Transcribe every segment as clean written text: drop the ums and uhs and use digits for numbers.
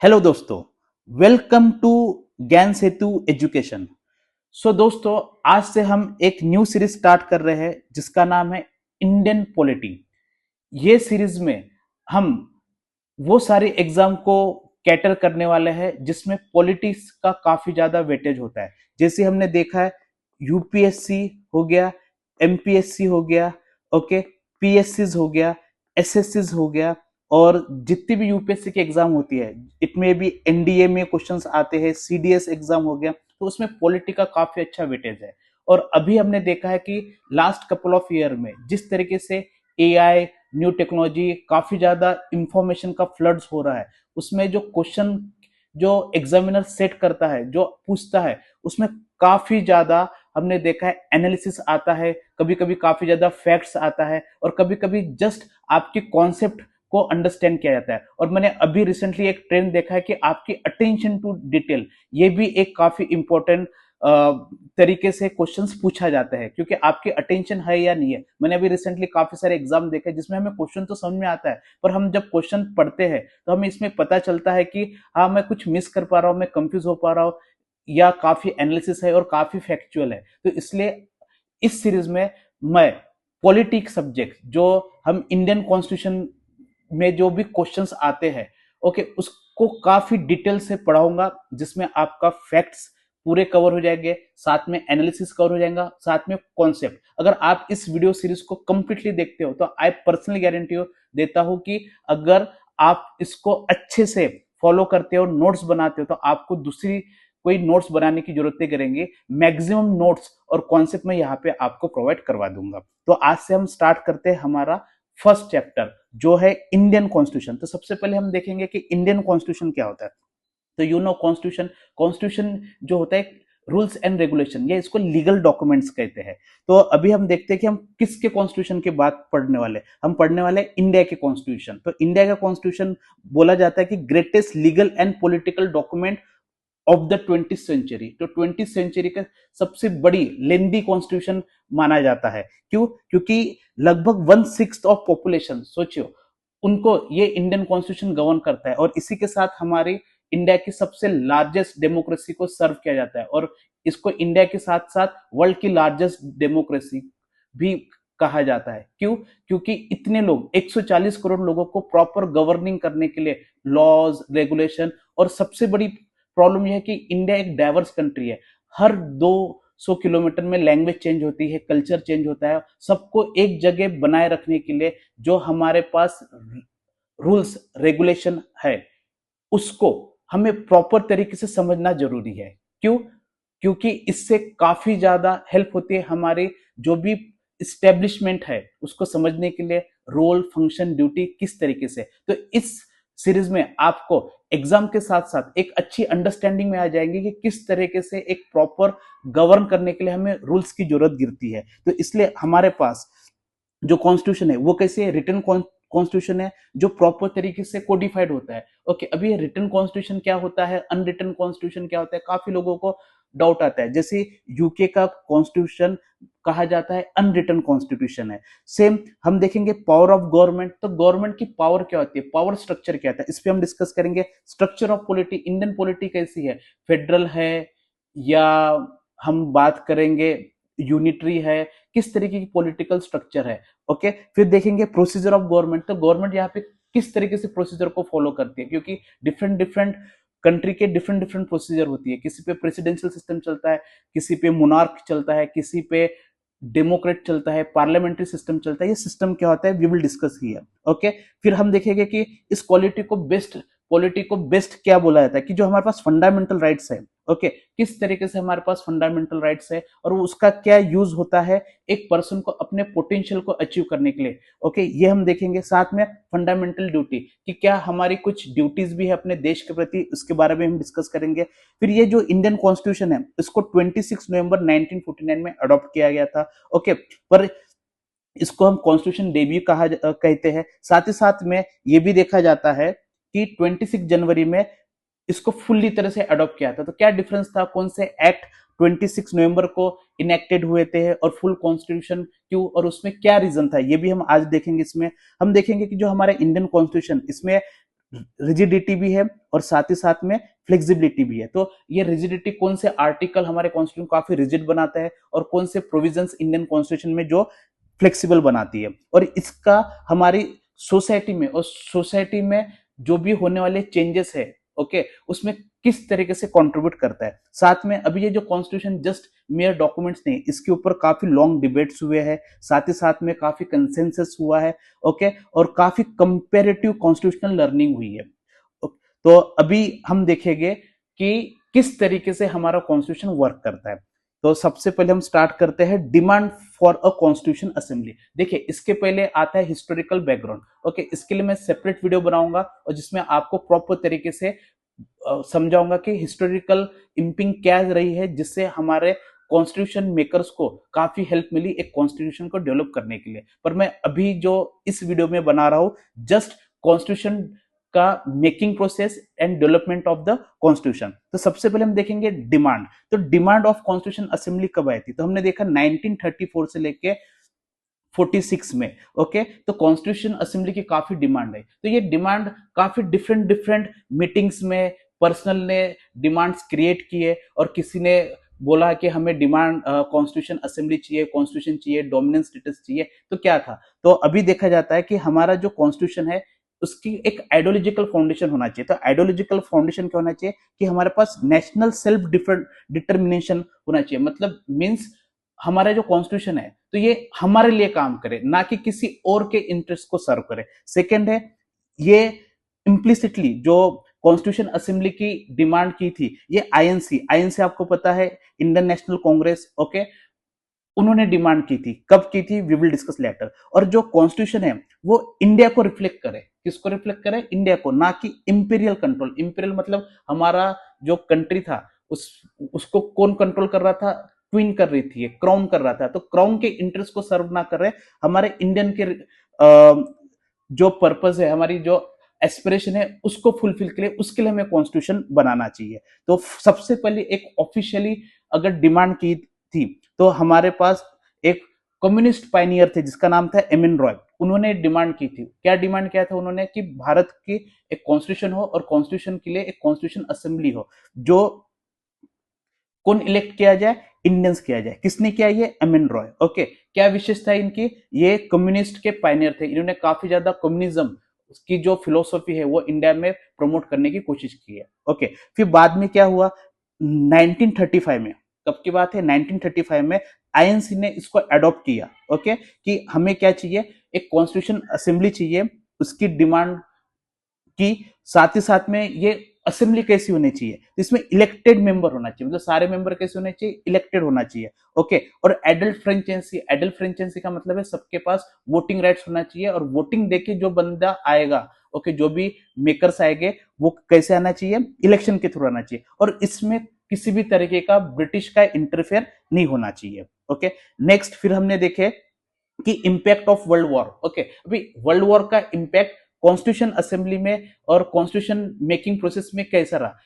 Hello दोस्तों, welcome to ज्ञान सेतु education. दोस्तों, आज से हम एक न्यू सीरीज स्टार्ट कर रहे हैं जिसका नाम है इंडियन पॉलिटी। ये सीरीज में हम वो सारे एग्जाम को कैटर करने वाले हैं जिसमें पॉलिटिक्स का काफी ज्यादा वेटेज होता है। जैसे हमने देखा है, यूपीएससी हो गया, एमपीएससी हो गया, ओके, पीएससीज हो गया, एसएससीज हो गया, और जितनी भी यूपीएससी की एग्जाम होती है, इतने भी एनडीए में क्वेश्चंस आते हैं, सीडीएस एग्जाम हो गया, तो उसमें पॉलिटी का काफी अच्छा वेटेज है। और अभी हमने देखा है कि लास्ट कपल ऑफ ईयर में जिस तरीके से एआई, न्यू टेक्नोलॉजी, काफी ज्यादा इंफॉर्मेशन का फ्लड्स हो रहा है, उसमें जो क्वेश्चन जो एग्जामिनर सेट करता है, जो पूछता है, उसमें काफी ज्यादा हमने देखा है एनालिसिस आता है, कभी कभी काफी ज्यादा फैक्ट्स आता है, और कभी कभी जस्ट आपकी कॉन्सेप्ट को अंडरस्टैंड किया जाता है। और मैंने अभी रिसेंटली एक ट्रेंड देखा है कि आपकी अटेंशन टू डिटेल, ये भी एक काफी इंपॉर्टेंट तरीके से क्वेश्चंस पूछा जाता है, क्योंकि आपकी अटेंशन है या नहीं है। मैंने अभी रिसेंटली काफी सारे एग्जाम देखे जिसमें हमें क्वेश्चन तो समझ में आता है, पर हम जब क्वेश्चन पढ़ते हैं तो हमें इसमें पता चलता है कि हाँ, मैं कुछ मिस कर पा रहा हूँ, मैं कंफ्यूज हो पा रहा हूँ, या काफी एनालिसिस है और काफी फैक्चुअल है। तो इसलिए इस सीरीज में मैं पॉलिटिक्स सब्जेक्ट, जो हम इंडियन कॉन्स्टिट्यूशन में जो भी क्वेश्चंस आते हैं, ओके, उसको काफी डिटेल से पढ़ाऊंगा, जिसमें आपका फैक्ट्स पूरे कवर हो जाएंगे, साथ में एनालिसिस कवर हो जाएगा, साथ में कॉन्सेप्ट। अगर आप इस वीडियो सीरीज को कंप्लीटली देखते हो तो आई पर्सनली गारंटी देता हूं कि अगर आप इसको अच्छे से फॉलो करते हो, नोट्स बनाते हो, तो आपको दूसरी कोई नोट्स बनाने की जरूरत नहीं करेंगे। मैक्सिमम नोट्स और कॉन्सेप्ट मैं यहाँ पे आपको प्रोवाइड करवा दूंगा। तो आज से हम स्टार्ट करते हैं हमारा फर्स्ट चैप्टर, जो है इंडियन कॉन्स्टिट्यूशन। तो सबसे पहले हम देखेंगे कि इंडियन कॉन्स्टिट्यूशन क्या होता है। तो कॉन्स्टिट्यूशन, कॉन्स्टिट्यूशन जो होता है रूल्स एंड रेगुलेशन, या इसको लीगल डॉक्यूमेंट्स कहते हैं। तो अभी हम देखते हैं कि हम किसके कॉन्स्टिट्यूशन की बात पढ़ने वाले। हम पढ़ने वाले इंडिया के कॉन्स्टिट्यूशन। तो इंडिया का कॉन्स्टिट्यूशन बोला जाता है कि greatest legal and political document of the 20th century. तो 20th सेंचुरी का सबसे बड़ी लेंदी कॉन्स्टिट्यूशन माना जाता है। क्यों? क्योंकि लगभग 1/6 ऑफ पॉपुलेशन, सोचियो, उनको ये इंडियन कॉन्स्टिट्यूशन गवर्न करता है, और इसी के साथ हमारी इंडिया की सबसे लार्जेस्ट डेमोक्रेसी को सर्व किया जाता है, और इसको इंडिया के साथ साथ वर्ल्ड की लार्जेस्ट डेमोक्रेसी भी कहा जाता है। क्यों? क्योंकि इतने लोग, 140 करोड़ लोगों को प्रॉपर गवर्निंग करने के लिए लॉज, रेगुलेशन, और सबसे बड़ी प्रॉब्लम यह है कि इंडिया एक डाइवर्स कंट्री है। हर 200 किलोमीटर में लैंग्वेज चेंज होती है, कल्चर चेंज होता है। सबको एक जगह बनाए रखने के लिए जो हमारे पास रूल्स रेगुलेशन है, उसको हमें प्रॉपर तरीके से समझना जरूरी है। क्यों? क्योंकि इससे काफी ज्यादा हेल्प होती है हमारी जो भी इस्टेब्लिशमेंट है उसको समझने के लिए, रोल, फंक्शन, ड्यूटी किस तरीके से। तो इस सीरीज में आपको एग्जाम के साथ साथ एक अच्छी अंडरस्टैंडिंग में आ जाएंगे कि किस तरीके से एक प्रॉपर गवर्न करने के लिए हमें रूल्स की जरूरत गिरती है। तो इसलिए हमारे पास जो कॉन्स्टिट्यूशन है वो कैसे रिटन कॉन्स्टिट्यूशन है, जो प्रॉपर तरीके से कोडिफाइड होता है। ओके, अभी रिटन कॉन्स्टिट्यूशन क्या होता है, अनरिटन कॉन्स्टिट्यूशन क्या होता है, काफी लोगों को डाउट आता है। जैसे यूके का कॉन्स्टिट्यूशन कहा जाता है अनरिटन कॉन्स्टिट्यूशन है। सेम हम देखेंगे पावर ऑफ गवर्नमेंट। तो गवर्नमेंट की पावर क्या होती है, पावर स्ट्रक्चर क्या होता है, इस पे हम डिस्कस करेंगे। Structure of polity, Indian polity कैसी है, फेडरल है या हम बात करेंगे यूनिटरी है, किस तरीके की पॉलिटिकल स्ट्रक्चर है। ओके, फिर देखेंगे प्रोसीजर ऑफ गवर्नमेंट। तो गवर्नमेंट यहाँ पे किस तरीके से प्रोसीजर को फॉलो करती है, क्योंकि डिफरेंट डिफरेंट कंट्री के डिफरेंट डिफरेंट प्रोसीजर होती है। किसी पे प्रेसिडेंशियल सिस्टम चलता है, किसी पे मोनार्क चलता है, किसी पे डेमोक्रेट चलता है, पार्लियामेंट्री सिस्टम चलता है। ये सिस्टम क्या होता है, we will discuss here. Okay, फिर हम देखेंगे कि इस पॉलिटी को बेस्ट क्या बोला जाता है, कि जो हमारे पास फंडामेंटल राइट्स है, ओके, किस तरीके से हमारे पास फंडामेंटल राइट्स है और उसका क्या यूज होता है एक पर्सन को अपने पोटेंशियल को अचीव करने के लिए। ओके, ये हम देखेंगे। साथ में फंडामेंटल ड्यूटी, कि क्या हमारी कुछ ड्यूटीज भी है अपने देश के प्रति, उसके बारे में हम डिस्कस करेंगे। फिर ये जो इंडियन कॉन्स्टिट्यूशन है, इसको 26 नवंबर 1949 में अडॉप्ट किया गया था। ओके, पर इसको हम कॉन्स्टिट्यूशन डेब्यू कहते हैं। साथ ही साथ में ये भी देखा जाता है कि 26 जनवरी में इसको फुल्ली तरह से अडॉप्ट किया था। तो क्या डिफरेंस था, कौन से एक्ट 26 नवंबर को इनेक्टेड हुए थे और फुल कॉन्स्टिट्यूशन क्यों, और उसमें क्या रीजन था, ये भी हम आज देखेंगे। इसमें हम देखेंगे कि जो हमारा इंडियन कॉन्स्टिट्यूशन, इसमें रिजिडिटी भी है और साथ ही साथ में फ्लेक्सिबिलिटी भी है। तो ये रिजिडिटी कौन से आर्टिकल हमारे कॉन्स्टिट्यूशन को काफी रिजिड बनाता है और कौन से प्रोविजंस इंडियन कॉन्स्टिट्यूशन में जो फ्लेक्सिबल बनाती है, और इसका हमारी सोसाइटी में जो भी होने वाले चेंजेस है, ओके, उसमें किस तरीके से कंट्रीब्यूट करता है। साथ में अभी ये जो कॉन्स्टिट्यूशन जस्ट मेयर डॉक्यूमेंट्स नहीं, इसके ऊपर काफी लॉन्ग डिबेट्स हुए हैं, साथ ही साथ में काफी कंसेंसस हुआ है, ओके, और काफी कंपेरेटिव कॉन्स्टिट्यूशनल लर्निंग हुई है। तो अभी हम देखेंगे कि किस तरीके से हमारा कॉन्स्टिट्यूशन वर्क करता है। तो सबसे पहले हम स्टार्ट करते हैं demand for a constitution assembly. देखिए, इसके पहले आता है हिस्टोरिकल बैकग्राउंड, ओके, इसके लिए मैं सेपरेट वीडियो बनाऊंगा और जिसमें आपको प्रॉपर तरीके से समझाऊंगा कि हिस्टोरिकल इंपिंग क्या रही है, जिससे हमारे कॉन्स्टिट्यूशन मेकर्स को काफी हेल्प मिली एक कॉन्स्टिट्यूशन को डेवलप करने के लिए। पर मैं अभी जो इस वीडियो में बना रहा हूं, जस्ट कॉन्स्टिट्यूशन का making process and development of the constitution. तो सबसे पहले हम देखेंगे डिमांड। तो डिमांड ऑफ कॉन्स्टिट्यूशन असेंबली कब आई थी? तो हमने देखा 1934 से लेके 46 में, ओके। तो कॉन्स्टिट्यूशन असेंबली की काफी डिमांड है। तो ये डिमांड काफी डिफरेंट डिफरेंट मीटिंग्स में पर्सनल ने डिमांड्स क्रिएट किए, और किसी ने बोला कि हमें डिमांड कॉन्स्टिट्यूशन असेंबली चाहिए, कॉन्स्टिट्यूशन चाहिए, डोमिनेंस स्टेटस चाहिए। तो क्या था? तो अभी देखा जाता है कि हमारा जो कॉन्स्टिट्यूशन है उसकी एक आइडियोलॉजिकल फाउंडेशन होना चाहिए। तो आइडियोलॉजिकल फाउंडेशन क्या होना चाहिए कि हमारे पास नेशनल सेल्फ डिटर्मिनेशन होना चाहिए। मतलब मींस हमारा जो कॉन्स्टिट्यूशन है तो ये हमारे लिए काम करे, ना कि किसी और के इंटरेस्ट को सर्व करे। सेकंड है, ये इम्प्लिसिटली जो कॉन्स्टिट्यूशन असेंबली की डिमांड की थी, ये आईएनसी आपको पता है, इंडियन नेशनल कांग्रेस, ओके, उन्होंने डिमांड की थी। कब की थी? We will discuss later. और जो कॉन्स्टिट्यूशन है वो इंडिया को रिफ्लेक्ट करे। किसको रिफ्लेक्ट करे? इंडिया को, ना कि इंपीरियल कंट्रोल। इंपीरियल मतलब हमारा जो कंट्री था उसको कौन कंट्रोल कर रहा था? क्वीन कर रही थी, क्राउन कर रहा था। तो क्राउन के इंटरेस्ट को सर्व ना कर रहे, हमारे इंडियन के जो पर्पस है, हमारी जो एस्पिरेशन है, उसको फुलफिल के लिए, उसके लिए हमें कॉन्स्टिट्यूशन बनाना चाहिए। तो सबसे पहले एक ऑफिशियली अगर डिमांड की थी तो हमारे पास एक कम्युनिस्ट पायनियर थे जिसका नाम था एम एन रॉय। उन्होंने डिमांड की थी। क्या डिमांड किया था उन्होंने? कि भारत की एक कॉन्स्टिट्यूशन हो और कॉन्स्टिट्यूशन के लिए एक कॉन्स्टिट्यूशन असेंबली हो, जो कौन इलेक्ट किया जाए? इंडियंस किया जाए। किसने किया? ये एम एन रॉय, ओके। क्या विशेषता है इनकी? ये कम्युनिस्ट के पायनियर थे। इन्होंने काफी ज्यादा कम्युनिज्म की जो फिलोसफी है वो इंडिया में प्रमोट करने की कोशिश की है, ओके। फिर बाद में क्या हुआ? 1935 में, कब की बात है? 1935 में आईएनसी ने इसको अडॉप्ट किया, ओके, कि हमें क्या चाहिए? एक कॉन्स्टिट्यूशन असेंबली चाहिए। उसकी डिमांड की साथ ही साथ में ये असेंबली कैसी होनी चाहिए? इसमें इलेक्टेड मेंबर होना चाहिए। मतलब सारे मेंबर कैसे होने चाहिए? इलेक्टेड होना चाहिए, ओके। और एडल्ट फ्रेंचेंसी का मतलब है सबके पास वोटिंग राइट्स होना चाहिए, और वोटिंग देके जो बंदा आएगा, ओके, जो भी मेकर्स आएंगे वो कैसे आना चाहिए? इलेक्शन के थ्रू आना चाहिए। और इसमें किसी भी तरीके का ब्रिटिश का इंटरफेयर नहीं होना चाहिए, ओके। नेक्स्ट फिर हमने देखे कि impact of world war, okay. अभी वर्ल्ड वॉर का इंपैक्ट कॉन्स्टिट्यूशन असेंबली में और कॉन्स्टिट्यूशन मेकिंग प्रोसेस में कैसा रहा?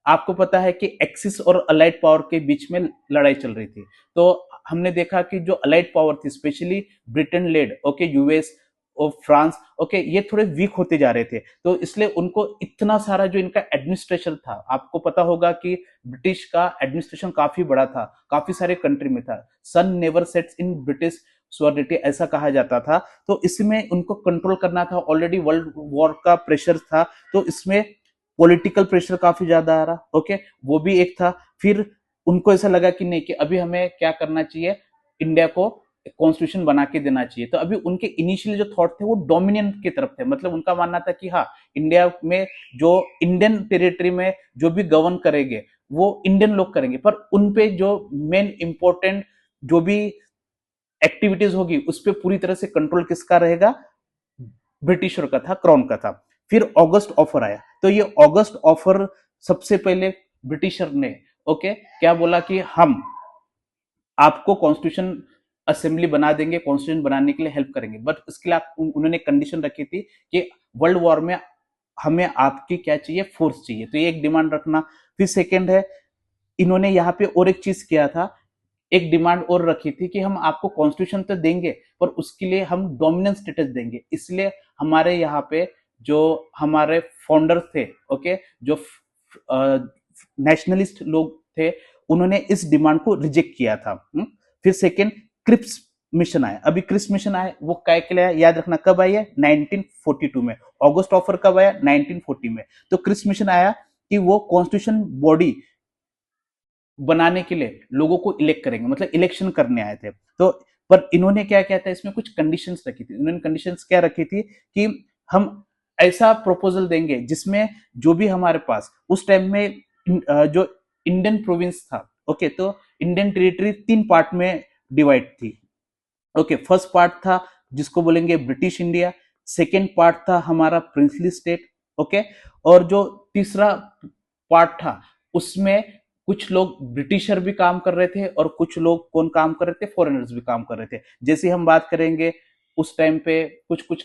आपको पता है कि एक्सिस और अलाइड पावर के बीच में लड़ाई चल रही थी। तो हमने देखा कि जो अलाइड पावर थी, specially Britain led, okay, US और फ्रांस, ओके, ये थोड़े वीक होते जा रहे थे। तो इसलिए उनको इतना सारा जो इनका एडमिनिस्ट्रेशन था, आपको पता होगा कि ब्रिटिश का एडमिनिस्ट्रेशन काफी बड़ा था, काफी सारे कंट्री में था। Sun never sets in British sovereignty, ऐसा कहा जाता था। तो इसमें उनको कंट्रोल करना था। ऑलरेडी वर्ल्ड वॉर का प्रेशर था, तो इसमें पॉलिटिकल प्रेशर काफी ज्यादा आ रहा, ओके, वो भी एक था। फिर उनको ऐसा लगा कि नहीं, कि अभी हमें क्या करना चाहिए? इंडिया को कॉन्स्टिट्यूशन बना के देना चाहिए। तो अभी उनके इनिशियल जो थॉट थे वो डोमिनियन की तरफ थे। मतलब उनका मानना था कि हाँ, इंडिया में जो इंडियन टेरिटरी में जो भी गवर्न करेंगे वो इंडियन लोग करेंगे, पर उनपे जो मेन इंपॉर्टेंट जो भी एक्टिविटीज होगी उस पर पूरी तरह से कंट्रोल किसका रहेगा? ब्रिटिशर का था, क्राउन का था। फिर ऑगस्ट ऑफर आया। तो ये ऑगस्ट ऑफर सबसे पहले ब्रिटिशर ने, ओके, क्या बोला कि हम आपको कॉन्स्टिट्यूशन असेंबली बना देंगे, कॉन्स्टिट्यूशन बनाने के लिए हेल्प करेंगे, बट इसके लिए उन्होंने कंडीशन रखी थी कि वर्ल्ड वॉर में हमें आपकी क्या चाहिए? फोर्स चाहिए। तो ये एक डिमांड रखना। फिर सेकेंड है, इन्होंने यहाँ पे और एक चीज किया था, एक डिमांड और रखी थी कि हम आपको कॉन्स्टिट्यूशन तो देंगे पर उसके लिए हम डोमिनेंस स्टेटस देंगे। इसलिए हमारे यहाँ पे जो हमारे फाउंडर थे, ओके, जो नेशनलिस्ट लोग थे, उन्होंने इस डिमांड को रिजेक्ट किया था। फिर सेकेंड, क्रिप्स मिशन आया। अभी क्रिप्स मिशन आया, वो काय के लिए आया, याद रखना, कब आई है, 1942 में। ऑगस्ट ऑफर कब आया, 1940 में। तो क्रिप्स मिशन आया कि वो कॉन्स्टिट्यूशन बॉडी बनाने के लिए लोगों को इलेक्ट करेंगे, मतलब इलेक्शन करने आए थे। तो पर इन्होंने क्या किया था, इसमें कुछ कंडीशंस रखी थी। इन्होंने कंडीशंस क्या रखी थी कि हम ऐसा प्रपोजल देंगे जिसमें जो भी हमारे पास उस टाइम में जो इंडियन प्रोविंस था, ओके, तो इंडियन टेरिटरी 3 पार्ट में डिवाइड थी। ओके, फर्स्ट पार्ट था जिसको बोलेंगे ब्रिटिश इंडिया, सेकेंड पार्ट था हमारा प्रिंसली स्टेट, ओके, और जो तीसरा पार्ट था उसमें कुछ लोग ब्रिटिशर भी काम कर रहे थे और कुछ लोग कौन काम कर रहे थे, फॉरेनर्स भी काम कर रहे थे। जैसे हम बात करेंगे उस टाइम पे कुछ कुछ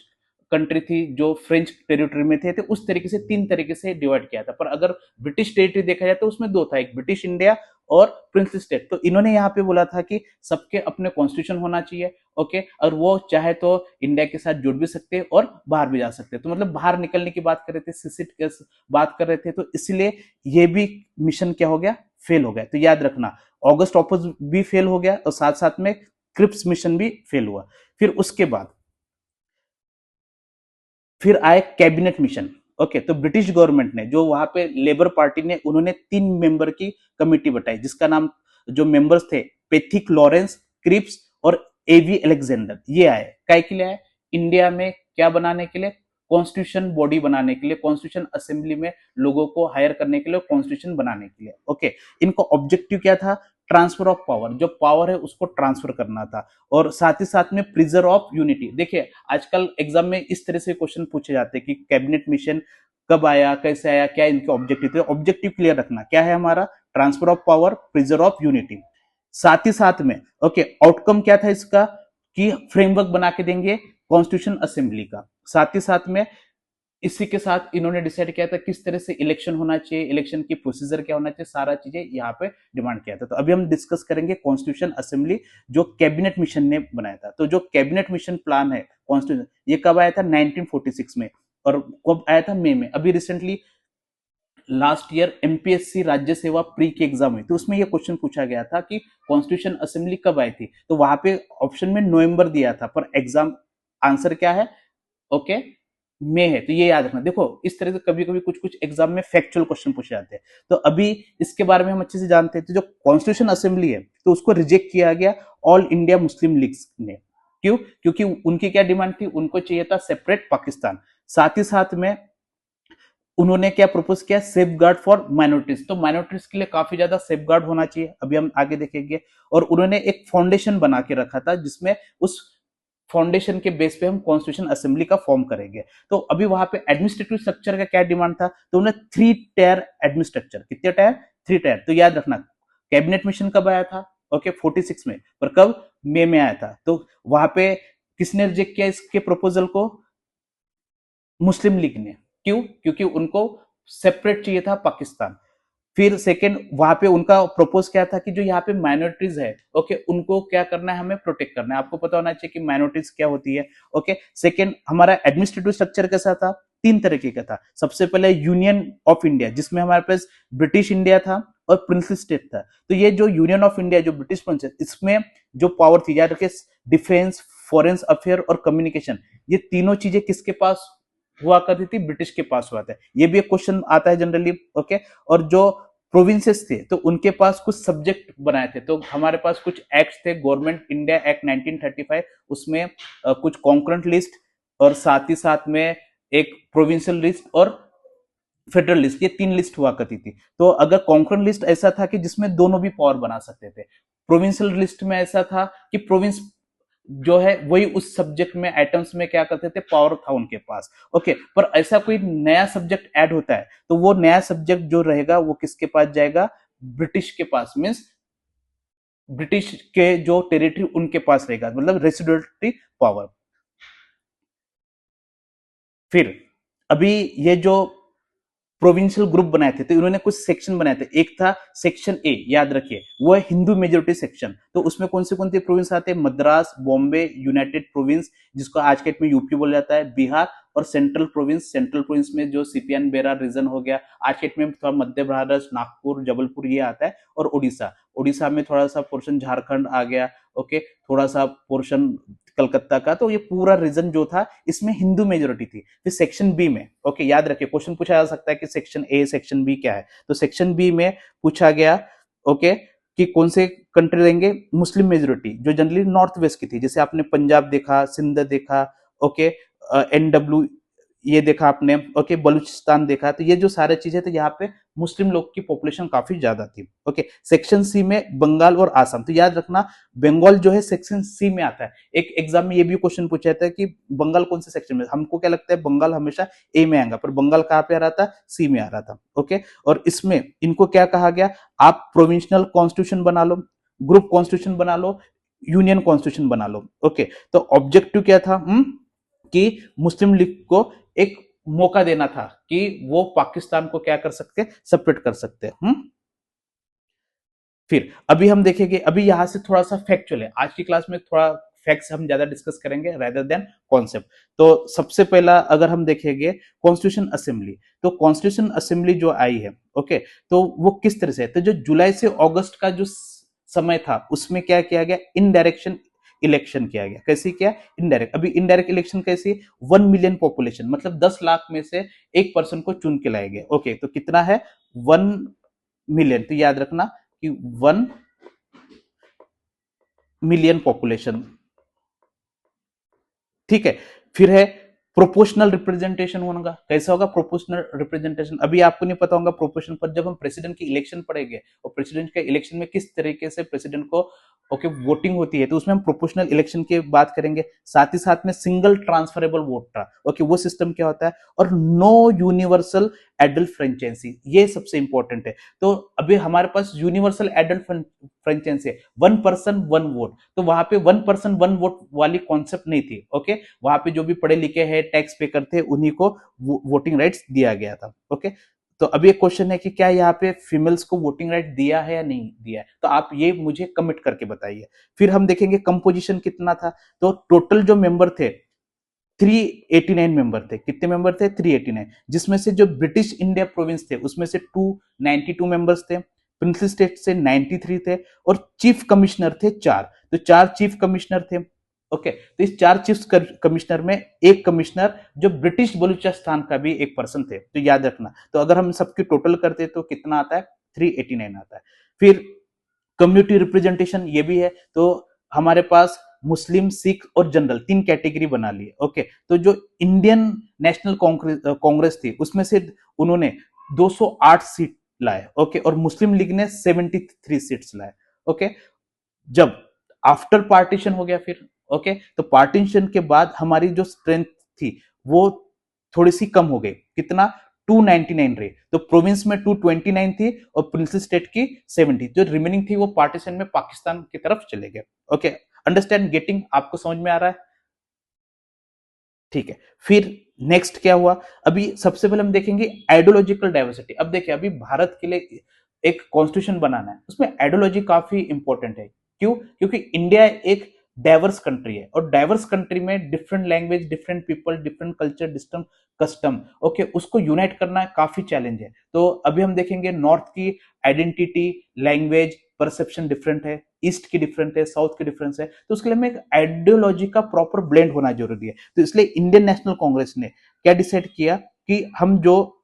कंट्री थी जो फ्रेंच टेरिटरी में थे, तो उस तरीके से 3 तरीके से डिवाइड किया था। पर अगर ब्रिटिश टेरिटरी देखा जाए तो उसमें 2 था, एक ब्रिटिश इंडिया और प्रिंसली स्टेट। तो इन्होंने यहाँ पे बोला था कि सबके अपने कॉन्स्टिट्यूशन होना चाहिए, ओके, और वो चाहे तो इंडिया के साथ जुड़ भी सकते हैं और बाहर भी जा सकते हैं। तो मतलब बाहर निकलने की बात कर रहे थे, सिसिट की बात कर रहे थे, तो इसलिए ये भी मिशन क्या हो गया, फेल हो गया। तो याद रखना, ऑगस्ट ऑफर भी फेल हो गया और साथ साथ में क्रिप्स मिशन भी फेल हुआ। फिर उसके बाद फिर आए कैबिनेट मिशन, ओके। तो ब्रिटिश गवर्नमेंट ने, जो वहां पे लेबर पार्टी ने, उन्होंने 3 मेंबर की कमिटी बताई जिसका नाम, जो मेंबर्स थे, पेथिक लॉरेंस, क्रिप्स और एवी अलेक्जेंडर। ये आए काय के लिए आए, इंडिया में क्या बनाने के लिए, कॉन्स्टिट्यूशन बॉडी बनाने के लिए, कॉन्स्टिट्यूशन असेंबली में लोगों को हायर करने के लिए, कॉन्स्टिट्यूशन बनाने के लिए, ओके। इनका ऑब्जेक्टिव क्या था, ट्रांसफर ऑफ पावर, जो पावर है उसको ट्रांसफर करना था, और साथ ही साथ में प्रिजर्व ऑफ यूनिटी। देखिए आजकल एग्जाम में इस तरह से क्वेश्चन पूछे जाते हैं कि कैबिनेट मिशन कब आया, कैसे आया, क्या इनके ऑब्जेक्टिव थे। ऑब्जेक्टिव क्लियर रखना, क्या है हमारा, transfer of power, preserve of unity. साथ ही साथ में, ओके, आउटकम क्या था इसका, कि फ्रेमवर्क बना के देंगे कॉन्स्टिट्यूशन असेंबली का। साथ ही साथ में इसी के साथ इन्होंने डिसाइड किया था किस तरह से इलेक्शन होना चाहिए, इलेक्शन की प्रोसीजर क्या होना चाहिए, सारा चीजें यहाँ पे डिमांड किया था। तो अभी हम डिस्कस करेंगे कॉन्स्टिट्यूशन असेंबली जो कैबिनेट मिशन ने बनाया था। तो जो कैबिनेट मिशन प्लान है कॉन्स्टिट्यूशन, ये कब आया था, 1946 में, और कब आया था, मई में। अभी रिसेंटली लास्ट ईयर एमपीएससी राज्य सेवा प्री की एग्जाम हुई, तो उसमें ये क्वेश्चन पूछा गया था कि कॉन्स्टिट्यूशन असेंबली कब आई थी, तो वहां पे ऑप्शन में नवंबर दिया था, पर एग्जाम आंसर क्या है, ओके, में है। तो ये याद रखना। देखो इस तरह से कभी कभी कुछ कुछ एग्जाम में फैक्चुअल क्वेश्चन पूछे जाते हैं, तो अभी इसके बारे में हम अच्छे से जानते हैं। तो जो कॉन्स्टिट्यूशन असेंबली है, तो उसको रिजेक्ट किया गया ऑल इंडिया मुस्लिम लीग ने। क्यों, क्योंकि उनकी क्या डिमांड थी, उनको चाहिए था सेपरेट पाकिस्तान। साथ ही साथ में उन्होंने क्या प्रपोज किया, सेफ गार्ड फॉर माइनॉरिटीज। तो माइनॉरिटीज के लिए काफी ज्यादा सेफ गार्ड होना चाहिए, अभी हम आगे देखेंगे। और उन्होंने एक फाउंडेशन बना के रखा था जिसमें उस फाउंडेशन के बेस पे हम कॉन्स्टिट्यूशन असेंबली का फॉर्म करेंगे। तो अभी वहां पे एडमिनिस्ट्रेटिव स्ट्रक्चर का क्या डिमांड था, तो उन्हें 3 टायर एडमिनिस्ट्रक्चर, कितने टायर, 3 टायर। तो याद रखना, कैबिनेट मिशन कब आया था, ओके, 46 में, पर कब, मई में आया था। तो वहां पे किसने रिजेक्ट किया इसके प्रपोजल को, मुस्लिम लीग ने। क्यों, क्योंकि उनको सेपरेट चाहिए था पाकिस्तान। फिर सेकंड, वहां पे उनका प्रपोज क्या था कि जो यहाँ पे माइनॉरिटीज है, ओके, उनको क्या करना है, हमें प्रोटेक्ट करना है। आपको पता होना चाहिए कि माइनॉरिटीज क्या होती है, ओके। सेकंड, हमारा एडमिनिस्ट्रेटिव स्ट्रक्चर कैसा था, 3 तरीके का था। सबसे पहले यूनियन ऑफ इंडिया, जिसमें हमारे पास ब्रिटिश इंडिया था और प्रिंसली स्टेट था। तो ये जो यूनियन ऑफ इंडिया, जो ब्रिटिश प्रिंस, इसमें जो पावर थी, याद रखिए, डिफेंस, फॉरेन अफेयर और कम्युनिकेशन, ये तीनों चीजें किसके पास हुआ करती थी, ब्रिटिश के पास हुआ था। ये भी एक क्वेश्चन आता है जनरली, ओके। और जो प्रोविंसेस थे, तो उनके पास कुछ सब्जेक्ट बनाए थे। तो हमारे पास कुछ एक्ट थे, गवर्नमेंट इंडिया एक्ट 1935, उसमें कुछ कॉन्करेंट लिस्ट और साथ ही साथ में एक प्रोविंशियल लिस्ट और फेडरल लिस्ट, ये 3 लिस्ट हुआ करती थी। तो अगर कॉन्करेंट लिस्ट ऐसा था कि जिसमें दोनों भी पावर बना सकते थे, प्रोविंशियल लिस्ट में ऐसा था कि प्रोविंस जो है वही उस सब्जेक्ट में आइटम्स में क्या करते थे, पावर था उनके पास, ओके। पर ऐसा कोई नया सब्जेक्ट ऐड होता है तो वो नया सब्जेक्ट जो रहेगा वो किसके पास जाएगा, ब्रिटिश के पास, मींस ब्रिटिश के जो टेरिटरी उनके पास रहेगा, मतलब रेसिडुअलिटी पावर। फिर अभी ये जो प्रोविंशियल ग्रुप बनाए थे, तो इन्होंने कुछ सेक्शन बनाए थे। एक था सेक्शन ए, याद रखिए, वो है हिंदू मेजोरिटी सेक्शन। तो उसमें कौन से प्रोविंस आते हैं, मद्रास, बॉम्बे, यूनाइटेड प्रोविंस, जिसको आज के डेट में यूपी बोला जाता है, बिहार और सेंट्रल प्रोविंस में जो सीपियन बेरा रीजन हो गया, आज के डेट में थोड़ा मध्य भारत, नागपुर, जबलपुर ये आता है, और उड़ीसा, उड़ीसा में थोड़ा सा पोर्शन झारखंड आ गया, ओके, थोड़ा सा पोर्शन कलकत्ता का। तो ये पूरा रीजन जो था इसमें हिंदू मेजोरिटी थी। फिर सेक्शन बी में, ओके, याद रखिए क्वेश्चन पूछा जा सकता है कि सेक्शन ए सेक्शन बी क्या है। तो सेक्शन बी में पूछा गया, ओके, कि कौन से कंट्री रहेंगे मुस्लिम मेजोरिटी, जो जनरली नॉर्थ वेस्ट की थी, जैसे आपने पंजाब देखा, सिंध देखा, ओके, एनडब्ल्यू ये देखा आपने, ओके, बलूचिस्तान देखा। तो ये जो सारे चीजें थे, यहाँ पे मुस्लिम लोग की पॉपुलेशन काफी ज्यादा थी। ओके, सेक्शन सी में बंगाल और आसाम। तो याद रखना बंगाल जो है सेक्शन सी में आता है। एक एग्जाम में ये भी क्वेश्चन पूछा जाता है कि बंगाल कौन से सेक्शन में। हमको क्या लगता है बंगाल हमेशा ए में आएगा, पर बंगाल कहाँ पे आ रहा था, सी में आ रहा था। ओके, और इसमें इनको क्या कहा गया, आप प्रोविंशियल कॉन्स्टिट्यूशन बना लो, ग्रुप कॉन्स्टिट्यूशन बना लो, यूनियन कॉन्स्टिट्यूशन बना लो। ओके, तो ऑब्जेक्टिव क्या था, कि मुस्लिम लीग को एक मौका देना था कि वो पाकिस्तान को क्या कर सकते, सेपरेट कर सकते हैं। फिर अभी हम देखेंगे, अभी यहां से थोड़ा सा फैक्चुअल है, आज की क्लास में थोड़ा फैक्ट्स हम ज्यादा डिस्कस करेंगे रेदर देन कॉन्सेप्ट। तो सबसे पहला अगर हम देखेंगे कॉन्स्टिट्यूशन असेंबली, तो कॉन्स्टिट्यूशन असेंबली जो आई है, ओके, तो वो किस तरह से है, तो जो जुलाई से अगस्त का जो समय था उसमें क्या किया गया, इनडायरेक्शन इलेक्शन किया गया। कैसे किया, इनडायरेक्ट। अभी इनडायरेक्ट इलेक्शन कैसे, 1 मिलियन पॉपुलेशन मतलब 10 लाख में से एक पर्सन को चुन के लाए गए। ओके, तो कितना है 1 मिलियन, तो याद रखना कि 1 मिलियन पॉपुलेशन, ठीक है। फिर है प्रोपोर्शनल रिप्रेजेंटेशन होगा। कैसा होगा प्रोपोर्शनल रिप्रेजेंटेशन, अभी आपको नहीं पता होगा प्रोपोर्शनल, पर जब हम प्रेसिडेंट की इलेक्शन पढ़ेंगे और प्रेसिडेंट के इलेक्शन में किस तरीके से प्रेसिडेंट को ओके वोटिंग होती है, तो उसमें हम प्रोपोर्शनल इलेक्शन की बात करेंगे। साथ ही साथ में सिंगल ट्रांसफरेबल वोट था, ओके, वो सिस्टम क्या होता है, और नो यूनिवर्सल एडल्ट फ्रेंचाइजी, ये सबसे इंपॉर्टेंट है। तो अभी हमारे पास यूनिवर्सल एडल्ट फ्रेंचाइजी है, 1 पर्सन 1 वोट, तो वहां पे 1 पर्सन 1 वोट वाली कॉन्सेप्ट नहीं थी। ओके, वहां पे जो भी पढ़े लिखे हैं, टैक्स पे करते हैं, उन्हीं को वोटिंग राइट्स दिया गया था। ओके, तो अभी एक क्वेश्चन है कि क्या यहाँ पे फीमेल्स को वोटिंग राइट दिया है या नहीं दिया है, तो आप ये मुझे कमेंट करके बताइए। फिर हम देखेंगे कंपोजिशन कितना था, तो टोटल जो मेंबर थे 389 मेंबर थे। कितने मेंबर थे, 389, जिसमें से जो ब्रिटिश इंडिया प्रोविंस थे उसमें से 292 मेंबर्स थे, प्रिंसली स्टेट से 93 थे, और चीफ कमिश्नर थे 4, तो 4 चीफ कमिश्नर थे। ओके, तो इस 4 चीफ कमिश्नर में एक कमिश्नर जो ब्रिटिश बलूचिस्तान का भी एक पर्सन थे, तो याद रखना। तो अगर हम सबकी टोटल करते तो कितना आता है, 389 आता है। फिर कम्युनिटी रिप्रेजेंटेशन ये भी है, तो हमारे पास मुस्लिम, सिख और जनरल 3 कैटेगरी बना ली। ओके, तो जो इंडियन नेशनल कांग्रेस थी उसमें से उन्होंने 208 सीट लाए। ओके, और मुस्लिम लीग ने 73 सीट्स लाए। ओके, जब आफ्टर पार्टीशन हो गया फिर, ओके, तो पार्टीशन के बाद हमारी जो स्ट्रेंथ थी वो थोड़ी सी कम हो गई। कितना, 299 रही, तो प्रोविंस में 229 थी और प्रिंसली स्टेट की 70, जो रिमेनिंग थी वो पार्टीशन में पाकिस्तान की तरफ चले गए। ओके, अंडरस्टैंड, गेटिंग, आपको समझ में आ रहा है, ठीक है। फिर नेक्स्ट क्या हुआ, अभी सबसे पहले हम देखेंगे आइडियोलॉजिकल डाइवर्सिटी। अब देखिए, अभी भारत के लिए एक कॉन्स्टिट्यूशन बनाना है, उसमें आइडियोलॉजी काफी इंपॉर्टेंट है। क्यों, क्योंकि इंडिया एक डाइवर्स कंट्री है, और डाइवर्स कंट्री में different language, different people, different culture, different custom, okay, उसको यूनाइट करना काफी चैलेंज है। तो अभी हम देखेंगे नॉर्थ की आइडेंटिटी, लैंग्वेज, परसेप्शन डिफरेंट है, ईस्ट की डिफरेंट है, साउथ की डिफरेंस है, तो उसके लिए हमें एक आइडियोलॉजी का प्रॉपर ब्लेंड होना जरूरी है। तो इसलिए इंडियन नेशनल कांग्रेस ने क्या डिसाइड किया कि हम जो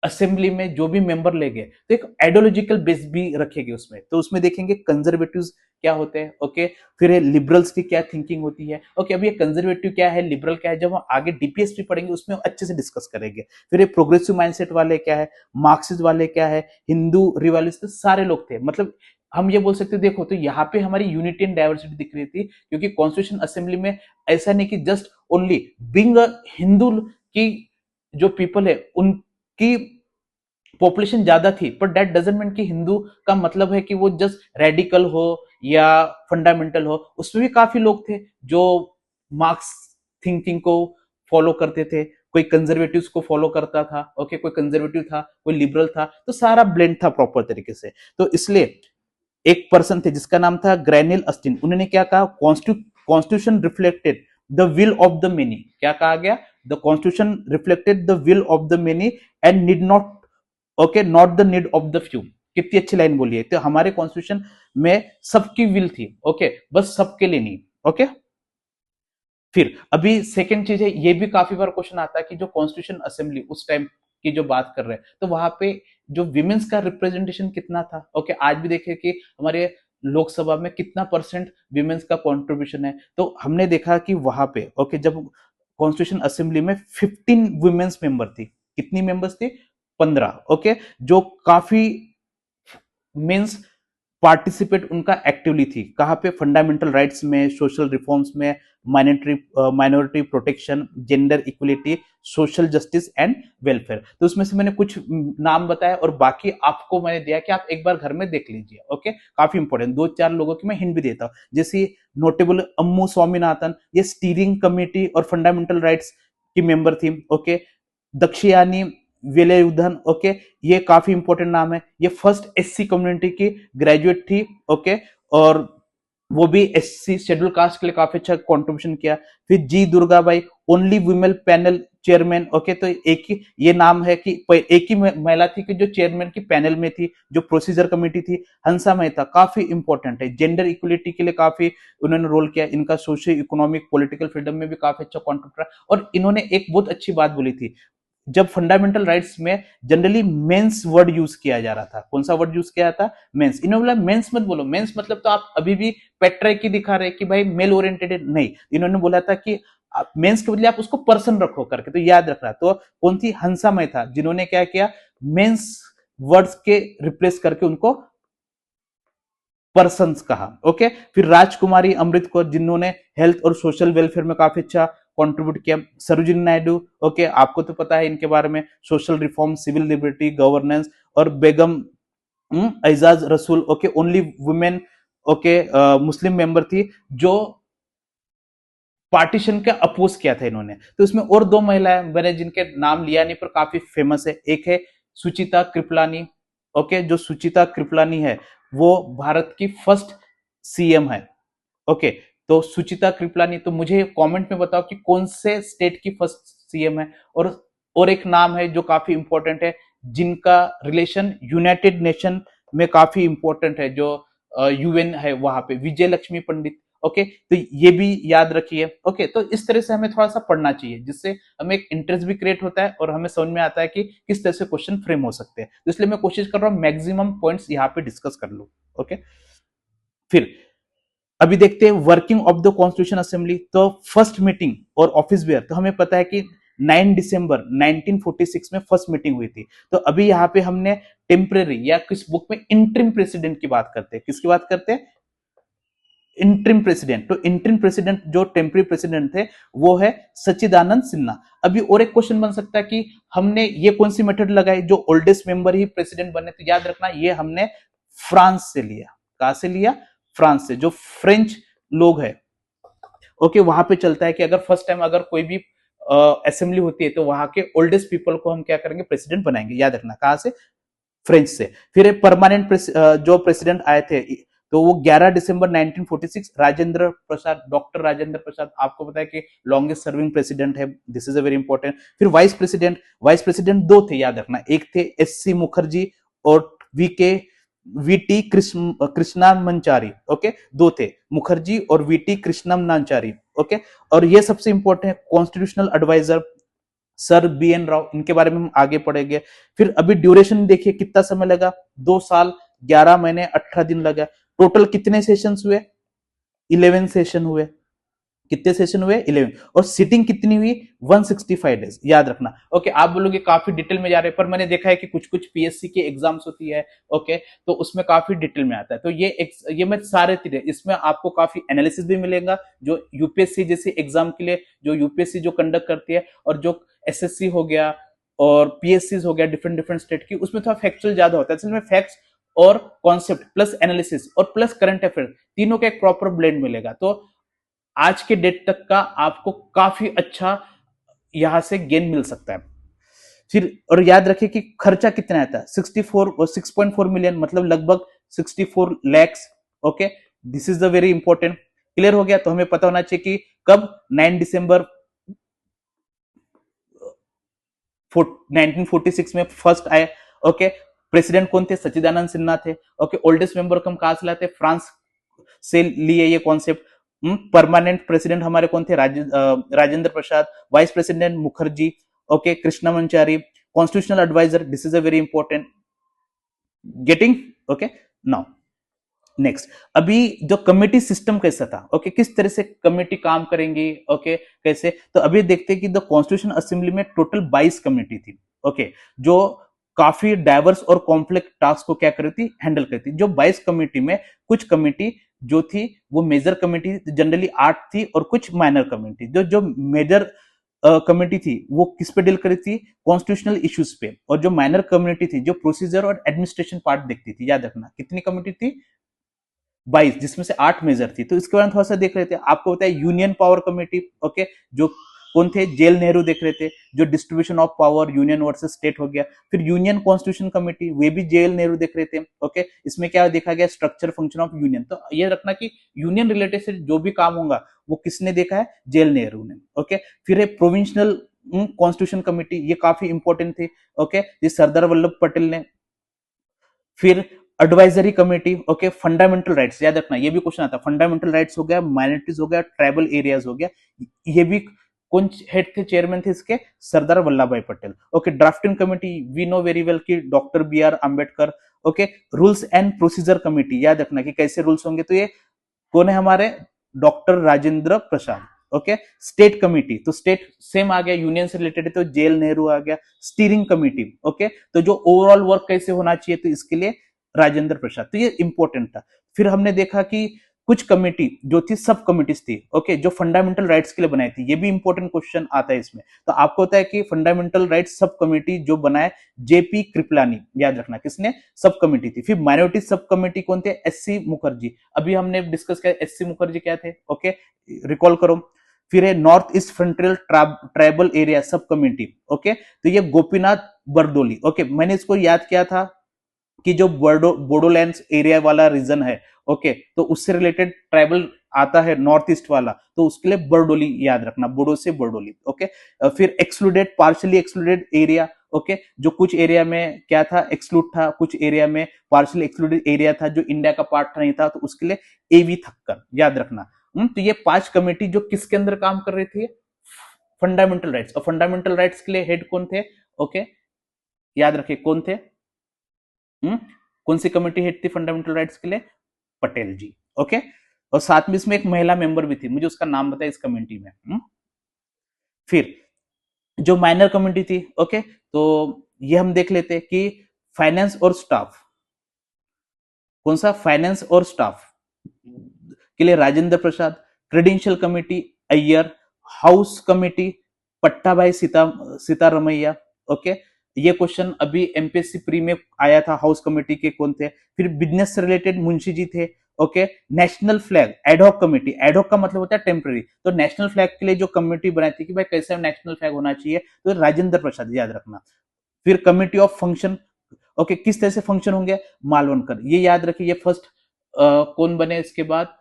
असेंबली में जो भी मेंबर लेंगे तो एक आइडियोलॉजिकल बेस भी रखेंगे उसमें। तो उसमें देखेंगे कंजर्वेटिव्स क्या होते हैं, ओके, फिर लिबरल्स की क्या थिंकिंग होती है। ओके, अब ये कंजर्वेटिव क्या है, लिबरल क्या है, जब हम आगे डीपीएसपी पढ़ेंगे उसमें अच्छे से डिस्कस करेंगे। फिर ये प्रोग्रेसिव माइंडसेट वाले क्या है, मार्क्सिस्ट वाले क्या है, हिंदू रिवालिस्ट, सारे लोग थे। मतलब हम ये बोल सकते, देखो, तो यहाँ पे हमारी यूनिटी एंड डाइवर्सिटी दिख रही थी, क्योंकि कॉन्स्टिट्यूशन असेंबली में ऐसा नहीं कि जस्ट ओनली बिंग हिंदू की जो पीपल है उनकी पॉपुलेशन ज्यादा थी, पर दैट डजंट मीन कि हिंदू का मतलब है कि वो जस्ट रेडिकल हो या फंडामेंटल हो। उसमें भी काफी लोग थे जो मार्क्स थिंकिंग को फॉलो करते थे, कोई कंजर्वेटिव्स को फॉलो करता था, ओके, कोई कंजर्वेटिव था, कोई लिबरल था, तो सारा ब्लेंड था प्रॉपर तरीके से। तो इसलिए एक पर्सन थे जिसका नाम था ग्रैनिल अस्टिन, उन्होंने क्या कहा, constitution reflected the will of the many. क्या कहा गया, the constitution reflected the will of the many and need not okay not the need of the few. कितनी अच्छी लाइन बोली है। तो हमारे कॉन्स्टिट्यूशन में सबकी विल थी, ओके बस सबके लिए नहीं, ओके। फिर अभी सेकंड चीज है, ये भी काफी बार क्वेश्चन आता है कि जो कॉन्स्टिट्यूशन असेंबली उस टाइम की जो बात कर रहे हैं, तो वहां पे जो विमेन्स का रिप्रेजेंटेशन कितना था, ओके आज भी देखे कि हमारे लोकसभा में कितना परसेंट विमेन्स का कंट्रीब्यूशन है। तो हमने देखा कि वहां पे ओके जब कॉन्स्टिट्यूशन असेंबली में 15 वुमेन्स मेंबर थी, कितनी मेंबर्स थी, 15, ओके जो काफी मीन्स पार्टिसिपेट उनका एक्टिवली थी। कहाँ पे, फंडामेंटल राइट्स में, सोशल रिफॉर्म्स में, minority protection, gender equality, social justice and welfare. तो उसमें से मैंने कुछ नाम बताया और बाकी आपको मैंने दिया कि आप एक बार घर में देख लीजिए, ओके काफी इंपॉर्टेंट। 2-4 लोगों की मैं हिंट भी देता हूँ, जैसे नोटेबल अम्मू स्वामीनाथन, ये स्टीयरिंग कमेटी और फंडामेंटल राइट्स की मेंबर थी, ओके। दक्षियानी वेलायुधन, ओके ये काफी इंपॉर्टेंट नाम है। ये फर्स्ट एससी कम्युनिटी की ग्रेजुएट थी, ओके और वो भी एससी शेड्यूल कास्ट के लिए काफी अच्छा कंट्रीब्यूशन किया। फिर G Durgabai, only women panel chairman, okay तो एक ही ये नाम है कि एक ही महिला थी कि जो चेयरमैन की पैनल में थी, जो प्रोसीजर कमेटी थी। हंसा मेहता काफी इंपॉर्टेंट है, जेंडर इक्वलिटी के लिए काफी उन्होंने रोल किया। इनका सोशियो इकोनॉमिक पॉलिटिकल फ्रीडम में भी काफी अच्छा कॉन्ट्रीब्यूट रहा। और इन्होंने एक बहुत अच्छी बात बोली थी, जब फंडामेंटल राइट्स में जनरली मेंस वर्ड यूज किया जा रहा था, कौन सा वर्ड यूज किया था, मेंस। इन्होंने बोला मेंस मत बोलो, मेंस मतलब तो आप अभी भी पेट्राइकी दिखा रहे कि भाई मेल ओरिएंटेड नहीं। इन्होंने बोला था कि मेंस के बदले आप उसको पर्सन रखो करके, तो याद रखना। तो कौन थी, हंसा मेहता, जिन्होंने क्या किया, मेंस वर्ड्स के रिप्लेस करके उनको पर्सन्स कहा, ओके। फिर राजकुमारी अमृत कौर, जिन्होंने हेल्थ और सोशल वेलफेयर में काफी अच्छा कंट्रीब्यूट किया। सरोजिनी नायडू, ओके आपको तो पता है इनके बारे में, social reform, civil liberty, governance. और Begum Aizaz Rasul, okay only women, okay Muslim member थी जो पार्टीशन का अपोज किया था इन्होंने। तो इसमें और 2 महिलाएं मैंने जिनके नाम लिया नहीं पर काफी फेमस है। एक है सुचिता कृपलानी, ओके जो सुचिता कृपलानी है वो भारत की फर्स्ट सीएम है, ओके। तो सुचिता कृपलानी, तो मुझे कमेंट में बताओ कि कौन से स्टेट की फर्स्ट सीएम है। और एक नाम है जो काफी इंपॉर्टेंट है, जिनका रिलेशन यूनाइटेड नेशन में काफी इंपॉर्टेंट है, जो यूएन है वहां पे, विजय लक्ष्मी पंडित, ओके तो ये भी याद रखिए, ओके। तो इस तरह से हमें थोड़ा सा पढ़ना चाहिए, जिससे हमें एक इंटरेस्ट भी क्रिएट होता है और हमें समझ में आता है कि किस तरह से क्वेश्चन फ्रेम हो सकते हैं। तो इसलिए मैं कोशिश कर रहा हूँ मैक्सिमम पॉइंट्स यहाँ पे डिस्कस कर लूं, ओके। फिर अभी देखते हैं working of the constitution assembly. तो फर्स्ट मीटिंग और ऑफिस वेयर, तो हमें पता है कि 9 दिसंबर 1946 में फर्स्ट मीटिंग हुई थी। तो अभी यहाँ पे हमने टेम्परेरी या किस बुक में इंटरिम प्रेसिडेंट की बात करते हैं, किसकी बात करते हैं, इंटरिम प्रेसिडेंट। तो इंटरिम प्रेसिडेंट जो टेम्पररी प्रेसिडेंट थे वो है सच्चिदानंद सिन्हा। अभी और एक क्वेश्चन बन सकता है कि हमने ये कौन सी मेथड लगाई, जो ओल्डेस्ट मेंबर ही प्रेसिडेंट बने। तो याद रखना ये हमने फ्रांस से लिया। कहां से लिया, फ्रांस से, जो फ्रेंच लोग है, ओके वहां पे चलता है कि अगर फर्स्ट टाइम अगर कोई भी असेंबली होती है तो वहां के ओल्डेस्ट पीपल को हम क्या करेंगे, प्रेसिडेंट बनाएंगे। याद रखना कहां से, फ्रेंच से। फिर एक परमानेंट जो प्रेसिडेंट आए थे तो वो 11 दिसंबर 1946 राजेंद्र प्रसाद, डॉक्टर राजेंद्र प्रसाद, आपको पता है कि लॉन्गेस्ट सर्विंग प्रेसिडेंट है, this is a very important. फिर वाइस प्रेसिडेंट 2 थे, याद रखना, एक थे एससी मुखर्जी और वीटी कृष्णामचारी, ओके 2 थे, मुखर्जी और वीटी कृष्णमचारी, ओके। और ये सबसे इंपॉर्टेंट है constitutional adviser sir B N Rau, इनके बारे में हम आगे पढ़ेंगे। फिर अभी ड्यूरेशन देखिए कितना समय लगा, 2 साल 11 महीने 18 दिन लगा। टोटल कितने सेशंस हुए, 11 सेशन हुए। कितने सेशन हुए, 11। और सीटिंग कितनी हुई, 165 डेज, याद रखना, ओके। आप बोलोगे काफी डिटेल में जा रहे हैं, पर मैंने देखा है कि कुछ कुछ पीएससी की एग्जाम्स होती है, ओके तो उसमें काफी डिटेल में आता है। तो ये मैं सारे तीन, इसमें आपको काफी एनालिसिस भी मिलेगा, जो यूपीएससी जैसी एग्जाम के लिए जो यूपीएससी जो कंडक्ट करती है, और जो एसएससी हो गया और पीएससी हो गया डिफरेंट डिफरेंट स्टेट की, उसमें थोड़ा फैक्चुअल ज्यादा होता है। इसलिए फैक्ट्स और कॉन्सेप्ट प्लस एनालिसिस और प्लस करंट अफेयर, तीनों का एक प्रॉपर ब्लेंड मिलेगा। तो आज के डेट तक का आपको काफी अच्छा यहां से गेन मिल सकता है। फिर और याद रखिए कि खर्चा कितना आता है, 6.4 मिलियन, मतलब लगभग 64 lakhs, okay this is the very important. Clear हो गया। तो हमें पता होना चाहिए कि कब 9 दिसंबर 1946 में फर्स्ट आए। ओके, प्रेसिडेंट कौन थे? सच्चिदानंद सिन्हा थे। ओके, ओल्डेस्ट मेंबर को हम कहां से लाते? फ्रांस से लिए ये कॉन्सेप्ट। परमानेंट प्रेसिडेंट हमारे कौन थे? Rajendra Prasad. Vice president Mukherjee. Okay, Krishnamachari. Constitutional adviser, this is a very important. Getting? Okay, now next, अभी जो कमेटी सिस्टम कैसा था? ओके, किस तरह से कमेटी काम करेंगी? ओके, कैसे? तो अभी देखते हैं कि द कॉन्स्टिट्यूशन असेंबली में टोटल 22 कमेटी थी। ओके, जो काफी डाइवर्स और कॉम्प्लेक्स टास्क को क्या कर रही थी? हैंडल करती थी। जो 22 कमेटी में कुछ कमेटी जो थी वो मेजर कमेटी जनरली 8 थी, और कुछ माइनर कमेटी। जो जो मेजर कमेटी थी वो किस पे डील करी थी? कॉन्स्टिट्यूशनल इश्यूज पे। और जो माइनर कम्युनिटी थी जो प्रोसीजर और एडमिनिस्ट्रेशन पार्ट देखती थी। याद रखना, कितनी कमेटी थी? 22, जिसमें से 8 मेजर थी। तो इसके बारे में थोड़ा सा देख रहे थे। आपको बताया यूनियन पावर कमेटी। ओके, जो कौन थे? जेल नेहरू देख रहे थे। जो distribution of power union versus state हो गया। फिर यूनियन कॉन्स्टिट्यूशन कमेटी, वे भी जेल नेहरू देख रहे थे। ओके, इसमें क्या देखा गया? Structure function of union. तो ये रखना कि यूनियन रिलेटेड से जो भी काम होगा वो किसने देखा है? जेल नेहरू ने। ओके, फिर है प्रोविंशियल कॉन्स्टिट्यूशन कमेटी, ये काफी इंपॉर्टेंट थी। ओके, ये सरदार वल्लभ पटेल ने। फिर advisory committee. Okay, fundamental rights, याद रखना ये भी क्वेश्चन आता है। फंडामेंटल राइट्स हो गया, माइनॉरिटीज हो गया, ट्राइबल एरियाज हो गया। ये भी कौन हेड थे? चेयरमैन थे इसके? Sardar Vallabhbhai Patel. Okay, drafting committee, we know very well कि doctor B R Ambedkar. Okay, rules and procedure committee, याद रखना कि कैसे रूल्स होंगे। तो ये कौन है हमारे? Doctor Rajendra Prasad. Okay, state committee, तो स्टेट सेम आ गया, यूनियन से रिलेटेड है तो जेल नेहरू आ गया। स्टीयरिंग कमेटी, ओके, तो जो ओवरऑल वर्क कैसे होना चाहिए तो इसके लिए राजेंद्र प्रसाद। तो ये इंपॉर्टेंट था। फिर हमने देखा कि कुछ कमेटी जो थी सब कमिटीज थी। ओके, जो फंडामेंटल राइट्स के लिए बनाई थी। ये भी इंपॉर्टेंट क्वेश्चन आता है इसमें। तो आपको होता है कि फंडामेंटल राइट्स सब कमेटी जो बनाए जेपी कृपलानी, याद रखना किसने? सब कमेटी थी। फिर माइनॉरिटी सब कमेटी कौन थे? एससी मुखर्जी। अभी हमने डिस्कस किया एससी मुखर्जी क्या थे। ओके, रिकॉल करो। फिर है north east frontier tribal area sub committee. Okay, तो ये गोपीनाथ बरदोली। ओके, मैंने इसको याद किया था कि जो बोडोलैंड एरिया वाला रीजन है, ओके, तो उससे रिलेटेड ट्राइबल आता है नॉर्थ ईस्ट वाला, तो उसके लिए बरडोली याद रखना, बोडो से बरडोली। ओके, फिर excluded, partially excluded area. Okay, जो कुछ एरिया में क्या था? एक्सक्लूड था, कुछ एरिया में पार्शियली एक्सक्लूडेड एरिया था जो इंडिया का पार्ट नहीं था, तो उसके लिए एवी थक्कर, याद रखना। तो ये 5 कमेटी जो किसके अंदर काम कर रही थी? Fundamental rights. और फंडामेंटल राइट्स के लिए हेड कौन थे? ओके, याद रखिए कौन थे? कौन सी कमेटी हेड थी फंडामेंटल राइट्स के लिए? पटेल जी। ओके, और साथ में इसमें एक महिला मेंबर भी थी, मुझे उसका नाम बताया इस कमेटी में। फिर जो माइनर कमेटी थी, ओके, तो ये हम देख लेते हैं कि फाइनेंस और स्टाफ। कौन सा? फाइनेंस और स्टाफ के लिए Rajendra Prasad. Credential committee Ayyar. House committee Pattabhi Sitaramayya. Okay, ये क्वेश्चन अभी एमपीएससी प्री में आया था, हाउस कमेटी के कौन थे। फिर बिजनेस से रिलेटेड मुंशी जी थे। Okay, national flag ad hoc committee. Ad hoc का मतलब होता है टेम्पररी, तो नेशनल फ्लैग के लिए जो कमेटी बनाई थी कि भाई कैसे नेशनल फ्लैग होना चाहिए, तो राजेंद्र प्रसाद, याद रखना। फिर कमेटी ऑफ फंक्शन। ओके, किस तरह से फंक्शन होंगे? मालवणकर, ये याद रखिए। ये फर्स्ट कौन बने इसके बाद?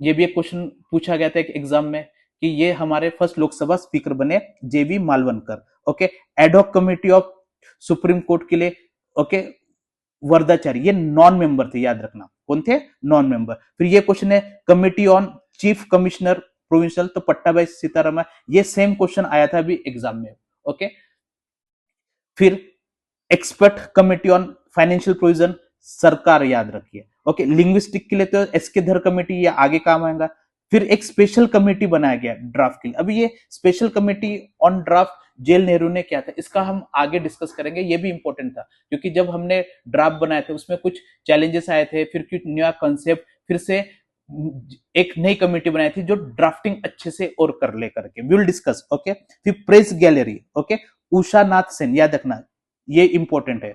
ये भी एक क्वेश्चन पूछा गया था एक एग्जाम में कि ये हमारे फर्स्ट लोकसभा स्पीकर बने J B Mavalankar. Okay, ad hoc committee of supreme court के लिए, ओके, वरदाचारी, ये नॉन मेंबर थे, याद रखना कौन थे? Non member. फिर ये क्वेश्चन है committee on chief commissioner provincial, तो पट्टा भाई सीतारामन। ये सेम क्वेश्चन आया था अभी एग्जाम में। ओके, फिर expert committee on financial provision, सरकार, याद रखिए। ओके, लिंग्विस्टिक के लिए तो एसके धर कमेटी, ये आगे काम आएगा। फिर एक स्पेशल कमेटी बनाया गया ड्राफ्ट के लिए। अभी ये स्पेशल कमेटी ऑन ड्राफ्ट जेल नेहरू ने क्या था, इसका हम आगे डिस्कस करेंगे। ये भी इंपॉर्टेंट था क्योंकि जब हमने ड्राफ्ट बनाए थे उसमें कुछ चैलेंजेस आए थे, फिर कुछ नया कंसेप्ट, फिर से एक नई कमेटी बनाई थी जो ड्राफ्टिंग अच्छे से और कर ले करके विल डिस्कस। ओके, फिर प्रेस गैलरी। ओके, उषा नाथ सेन, याद रखना ये इंपॉर्टेंट है,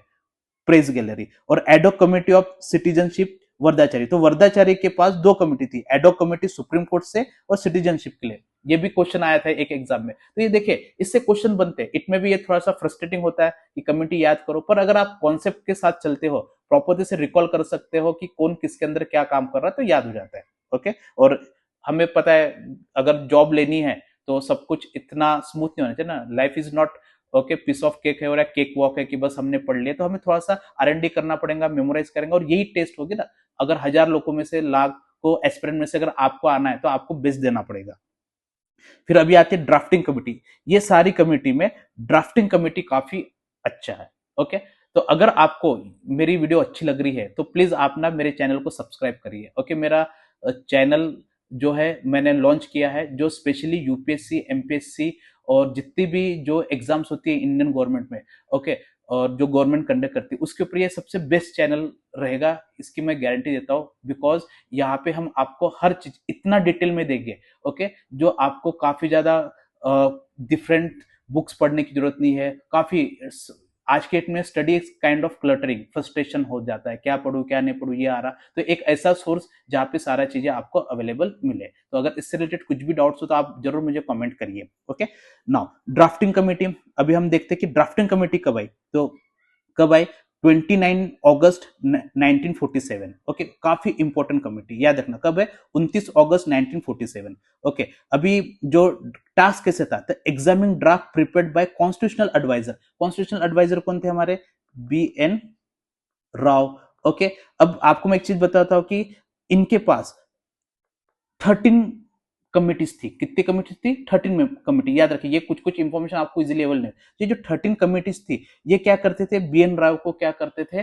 प्रेस गैलरी। और एडॉक कमेटी ऑफ सिटीजनशिप वर्दाचारी, तो वर्दाचारी के पास 2 कमेटी थी, एडॉक कमेटी सुप्रीम कोर्ट से और सिटीजनशिप के लिए। ये भी क्वेश्चन आया था एक एग्जाम में, तो ये देखिए इससे क्वेश्चन बनते हैं। इट में भी ये थोड़ा सा फ्रस्ट्रेटिंग होता है कि कमेटी याद करो, पर अगर आप कॉन्सेप्ट के साथ चलते हो, प्रॉपर्टी से रिकॉल कर सकते हो कि कौन किसके अंदर क्या काम कर रहा है, तो याद हो जाता है। ओके, और हमें पता है अगर जॉब लेनी है तो सब कुछ इतना स्मूथ नहीं होना चाहिए ना। Life is not okay, piece of cake है और केक वॉक है कि बस हमने पढ़ लिया, तो हमें थोड़ा सा R&D करना पड़ेगा, मेमोराइज करेंगे, और यही टेस्ट होगी ना। अगर 1000 लोगों में से, लाख को एस्पिरेंट में से अगर आपको आना है तो आपको बेस्ट देना पड़ेगा। फिर अभी आती है ड्राफ्टिंग कमेटी। ये सारी कमेटी में ड्राफ्टिंग कमेटी काफी अच्छा है। ओके, तो अगर आपको मेरी वीडियो अच्छी लग रही है तो प्लीज आप ना मेरे चैनल को सब्सक्राइब करिए। ओके, मेरा चैनल जो है मैंने लॉन्च किया है, जो स्पेशली यूपीएससी, एमपीएससी और जितनी भी जो एग्जाम्स होती है इंडियन गवर्नमेंट में, ओके, और जो गवर्नमेंट कंडक्ट करती है उसके ऊपर ये सबसे बेस्ट चैनल रहेगा, इसकी मैं गारंटी देता हूँ। बिकॉज यहाँ पे हम आपको हर चीज इतना डिटेल में देंगे, ओके, जो आपको काफी ज्यादा डिफरेंट बुक्स पढ़ने की जरूरत नहीं है। काफी आज के डेट में study kind of cluttering, frustration हो जाता है, क्या पढ़ूं क्या नहीं पढ़ूं, ये आ रहा, तो एक ऐसा सोर्स जहाँ पे सारा चीजें आपको अवेलेबल मिले। तो अगर इससे रिलेटेड कुछ भी डाउट्स हो तो आप जरूर मुझे कमेंट करिए। ओके, नाउ ड्राफ्टिंग कमेटी, अभी हम देखते हैं कि ड्राफ्टिंग कमेटी कब आई। तो कब आई? 29 अगस्त 1947। ओके, काफी इंपॉर्टेंट कमेटी, याद रखना कब है, 29 अगस्त 1947। ओके, अभी जो टास्क कैसे था, तो examine draft prepared by constitutional adviser. Constitutional adviser कौन थे हमारे? BN राव। ओके, अब आपको मैं एक चीज बताता हूं कि इनके पास 13 कमिटीज थी। कितनी कमिटीज थी? 13 कमिटी। याद रखिए, ये कुछ कुछ इंफॉर्मेशन आपको इजीली अवेलेबल नहीं। ये जो 13 कमिटीज थी, ये क्या करते थे, BN राव को क्या करते थे,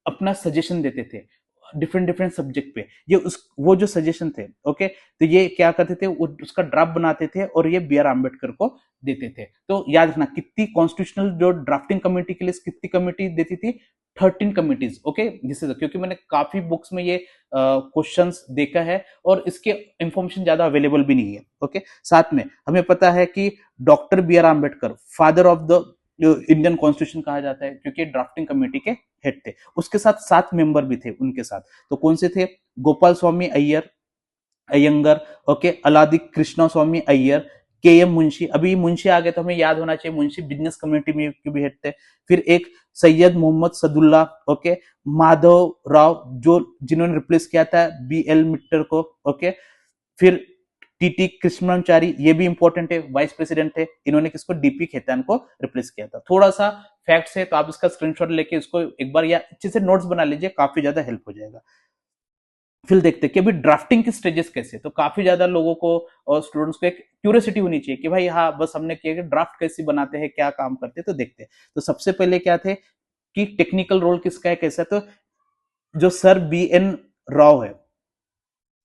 अपना सजेशन देते थे डिफरेंट डिफरेंट सब्जेक्ट पे। ये उस वो जो सजेशन थे, ओके, तो ये क्या करते थे, उसका ड्राफ्ट बनाते थे और ये BR आम्बेडकर को देते थे। तो याद रखना, कितनी कॉन्स्टिट्यूशनल जो ड्राफ्टिंग कमेटी के लिए कितनी कमेटी देती थी? 13 कमिटीज। ओके, जिससे क्योंकि मैंने काफी बुक्स में ये क्वेश्चंस देखा है और इसके इंफॉर्मेशन ज्यादा अवेलेबल भी नहीं है। ओके, साथ में हमें पता है कि doctor BR Ambedkar father of the Indian constitution कहा जाता है, क्योंकि ड्राफ्टिंग कमेटी के हेड थे। उसके साथ 7 मेंबर भी थे उनके साथ। तो कौन से थे? गोपाल स्वामी अयंगर, ओके, अलादि कृष्णा स्वामी अय्यर, KM मुंशी। अभी मुंशी आ गए तो हमें याद होना चाहिए, मुंशी बिजनेस कम्युनिटी में के भी हेड थे। फिर एक सैयद मोहम्मद सदुल्ला, ओके, माधव राव, जो जिन्होंने रिप्लेस किया था BL मिट्टर को। ओके, फिर TT कृष्णमाचारी, ये भी इंपॉर्टेंट है, वाइस प्रेसिडेंट थे। इन्होंने किसको? DP खेतान को रिप्लेस किया था। थोड़ा सा फैक्ट्स है, तो आप इसका स्क्रीनशॉट लेके इसको एक बार या अच्छे से नोट्स बना लीजिए, काफी ज्यादा हेल्प हो जाएगा। फिर देखते हैं कि अभी ड्राफ्टिंग की स्टेजेस कैसे। तो काफी ज्यादा लोगों को और स्टूडेंट्स को एक क्यूरियोसिटी होनी चाहिए कि भाई हाँ, बस हमने किया कि ड्राफ्ट कैसे बनाते हैं, क्या काम करते हैं, तो देखते हैं। तो सबसे पहले क्या थे कि टेक्निकल रोल किसका है, कैसा, तो जो सर BN राव है,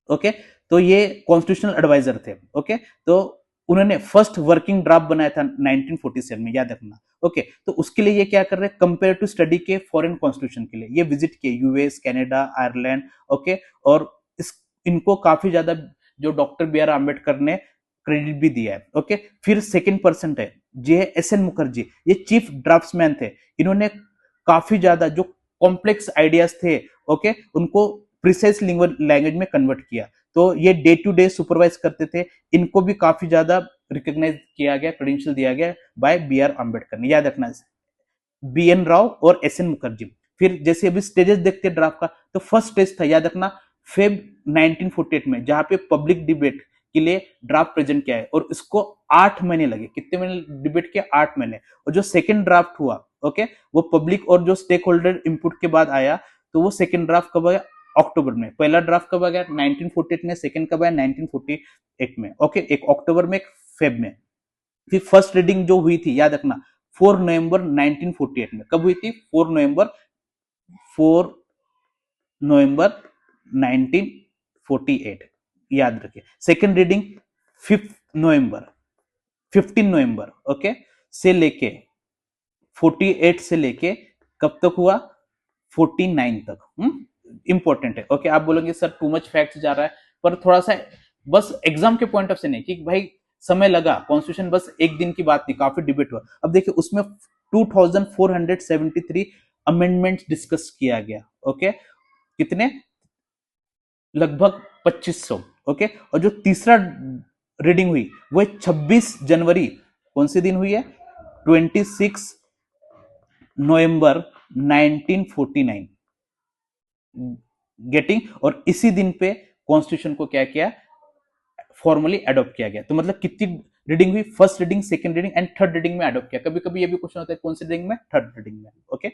ओके, तो ये कॉन्स्टिट्यूशनल एडवाइजर थे। ओके, तो उन्होंने फर्स्ट वर्किंग ड्राफ्ट बनाया था 1947 में, याद रखना। ओके, तो उसके लिए ये क्या कर रहे हैं, कंपेयर टू स्टडी के फॉरेन कॉन्स्टिट्यूशन के लिए ये विजिट किए US, कनाडा, आयरलैंड। ओके, और इस इनको काफी ज्यादा जो डॉक्टर BR आम्बेडकर ने क्रेडिट भी दिया है। ओके, फिर सेकंड पर्सन है JSN मुखर्जी, ये चीफ ड्राफ्ट्समैन थे। इन्होंने काफी ज्यादा जो कॉम्प्लेक्स आइडियाज थे, ओके, उनको प्रिसाइज लैंग्वेज में कन्वर्ट किया। तो ये डे टू डे सुपरवाइज करते थे। इनको भी काफी ज्यादा रिकॉग्नाइज किया गया, क्रेडेंशियल दिया गया बाय BR आम्बेडकर ने, याद रखना, BN राव और SN मुखर्जी। फिर जैसे अभी स्टेजेस देखते हैं ड्राफ्ट का, तो फर्स्ट स्टेज था, याद रखना, फेब 1948 में, जहां पे पब्लिक डिबेट के लिए ड्राफ्ट प्रेजेंट किया है, और इसको 8 महीने लगे। कितने महीने डिबेट किया? 8 महीने। और जो सेकंड ड्राफ्ट हुआ, ओके, वो पब्लिक और जो स्टेक होल्डर इनपुट के बाद आया। तो वो सेकंड ड्राफ्ट कब आया? अक्टूबर में। पहला ड्राफ्ट कब आ गया? 1948 में। सेकंड कब आया? 1948 में। ओके, एक अक्टूबर में, एक फेब में। फिर फर्स्ट रीडिंग जो हुई थी, याद रखना, 4 नवंबर 1948 में। कब हुई थी? 4 नवंबर 1948, याद रखिए। सेकंड रीडिंग 5 नवंबर 15 नवंबर, ओके, से लेके 48 से लेके कब तक हुआ? 49 तक। इंपॉर्टेंट है। ओके, आप बोलोगे सर टू मच फैक्ट्स जा रहा है, पर थोड़ा सा बस एग्जाम के पॉइंट ऑफ से नहीं कि भाई समय लगा, कॉन्स्टिट्यूशन बस एक दिन की बात नहीं, काफी डिबेट हुआ। अब देखिए, उसमें 2473 अमेंडमेंट्स डिस्कस किया गया। ओके, कितने? लगभग 2500। ओके, और जो तीसरा रीडिंग हुई वो 26 जनवरी, कौन से दिन हुई है? 26 नवंबर 1949, गेटिंग। और इसी दिन पे कॉन्स्टिट्यूशन को क्या किया? फॉर्मली अडॉप्ट किया गया। तो मतलब कितनी रीडिंग हुई, first reading, second reading and third reading में अडॉप्ट किया। कभी कभी ये भी क्वेश्चन होता है कौन सी रीडिंग में, थर्ड रीडिंग में। ओके,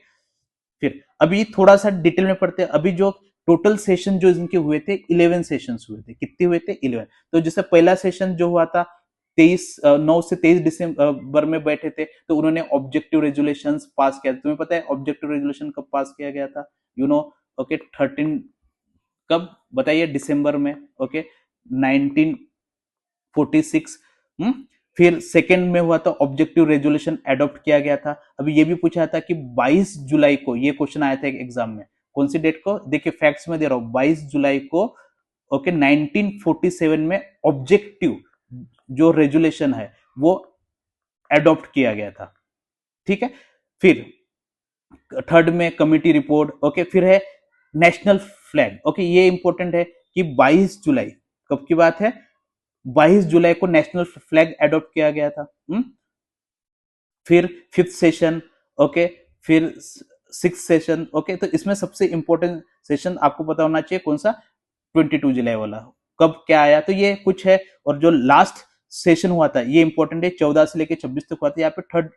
फिर अभी थोड़ा सा डिटेल में पढ़ते हैं। अभी जो टोटल सेशन जो इनके हुए थे 11 सेशंस हुए थे। कितने हुए थे? 11। तो जैसे पहला सेशन जो हुआ था 9 से 23 दिसंबर में बैठे थे, तो उन्होंने ऑब्जेक्टिव रेजोल्यूशन पास किया। तुम्हें पता है ऑब्जेक्टिव रेजोल्यूशन कब पास किया गया था? यू नो, ओके, 13 कब बताइए? दिसंबर में। ओके, 1946। फिर सेकेंड में हुआ था ऑब्जेक्टिव रेजोल्यूशन एडॉप्ट किया गया था। अभी ये भी पूछा था कि 22 जुलाई को, ये क्वेश्चन आया था एग्जाम में, कौन सी डेट को? देखिए फैक्ट्स में दे रहा हूं, 22 जुलाई को ओके 1947 में ऑब्जेक्टिव जो रेजुलेशन है वो एडॉप्ट किया गया था। ठीक है, फिर थर्ड में कमिटी रिपोर्ट। ओके, फिर है नेशनल फ्लैग। ओके, ये इंपॉर्टेंट है कि 22 जुलाई कब की बात है? 22 जुलाई को नेशनल फ्लैग एडॉप्ट किया गया था। फिर फिफ्थ सेशन। ओके, फिर सिक्स सेशन। ओके, तो इसमें सबसे इंपॉर्टेंट सेशन आपको पता होना चाहिए कौन सा? 22 जुलाई वाला। कब क्या आया? तो ये कुछ है। और जो लास्ट सेशन हुआ था ये इंपॉर्टेंट है, 14 से लेकर 26 तक हुआ था। यहाँ पे थर्ड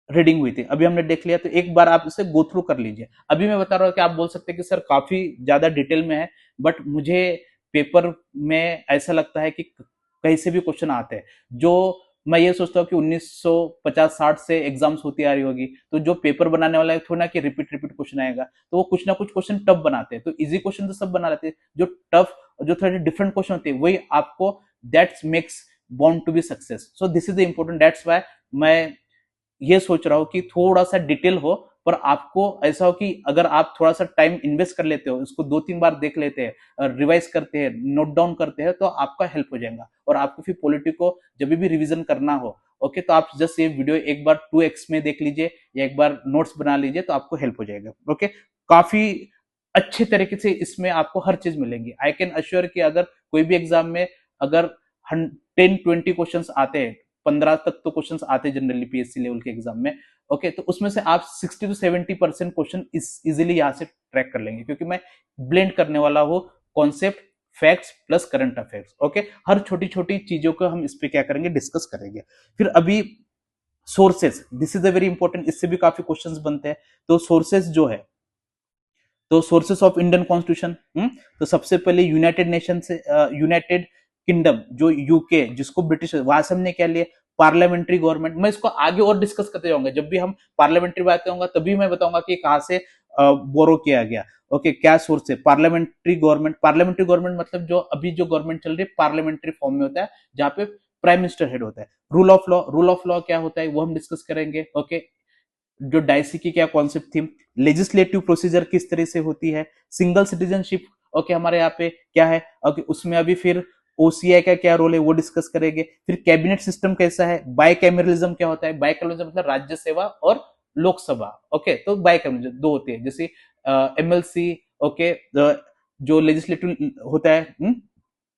रीडिंग हुई थी। अभी हमने देख लिया, तो एक बार आप इसे गो थ्रू कर लीजिए। अभी मैं बता रहा हूँ कि आप बोल सकते हैं कि सर काफी ज्यादा डिटेल में है, बट मुझे पेपर में ऐसा लगता है कि कहीं से भी क्वेश्चन आते हैं। जो मैं ये सोचता हूँ कि 1950-60 से एग्जाम्स होती आ रही होगी, तो जो पेपर बनाने वाला है थोड़ा ना कि रिपीट रिपीट क्वेश्चन आएगा, तो वो कुछ ना कुछ क्वेश्चन टफ बनाते हैं। तो इजी क्वेश्चन तो सब बना लेते हैं, जो टफ, जो थोड़े डिफरेंट क्वेश्चन होते हैं वही आपको that's makes bound to be success. So this is the important, that's why मैं ये सोच रहा हूं कि थोड़ा सा डिटेल हो, पर आपको ऐसा हो कि अगर आप थोड़ा सा टाइम इन्वेस्ट कर लेते हो, इसको 2-3 बार देख लेते हैं, रिवाइज करते हैं, नोट डाउन करते हैं, तो आपका हेल्प हो जाएगा। और आपको फिर पॉलिटी को जब भी रिवीजन करना हो, ओके, तो आप जस्ट ये वीडियो एक बार 2x में देख लीजिए या एक बार नोट्स बना लीजिए, तो आपको हेल्प हो जाएगा। ओके, काफी अच्छे तरीके से इसमें आपको हर चीज मिलेंगी। आई कैन अश्योर कि अगर कोई भी एग्जाम में अगर 10-20 क्वेश्चन आते हैं, 15 तक तो क्वेश्चंस आते हैं जनरली पीएससी लेवल के एग्जाम में। ओके, तो उसमें से आप 60 to 70% क्वेश्चन इजिली यहाँ से ट्रैक कर लेंगे, क्योंकि मैं ब्लेंड करने वाला हूँ concept, facts plus current affairs. Okay, हर छोटी छोटी चीजों को हम इस पे क्या करेंगे? डिस्कस करेंगे। फिर अभी sources, this is a very important, इससे भी काफी क्वेश्चंस बनते हैं। तो सोर्सेस जो है, तो सोर्सेस ऑफ इंडियन कॉन्स्टिट्यूशन, तो सबसे पहले यूनाइटेड नेशन से, यूनाइटेड किंगडम जो यूके, जिसको ब्रिटिश, वहां से हमने क्या लिया? Parliamentary government. मैं इसको आगे और डिस्कस करते जाऊंगा, जब भी हम पार्लियामेंट्री बातें होंगे तभी मैं बताऊंगा कि कहां से बोरो किया गया। ओके, क्या सोर्स है? Parliamentary government. पार्लियामेंट्री गवर्नमेंट मतलब जो अभी जो गवर्नमेंट चल रही है पार्लियामेंट्री फॉर्म में होता है, जहां पे प्राइम मिनिस्टर हेड होता है। Rule of law, rule of law क्या होता है वो हम डिस्कस करेंगे। ओके, जो डायसी की क्या कॉन्सेप्ट थी, लेजिस्लेटिव प्रोसीजर किस तरह से होती है, सिंगल सिटीजनशिप ओके हमारे यहाँ पे क्या है, ओके उसमें अभी फिर ओसीआई का क्या रोल है वो डिस्कस करेंगे। फिर कैबिनेट सिस्टम कैसा है, बाइकैमरलिज्म क्या होता है, बाइकैमरलिज्म मतलब राज्यसभा और लोकसभा। ओके, तो बाइकैमरलिज्म दो होती है, जैसे एमएलसी ओके, जो लेजिस्लेटिव होता है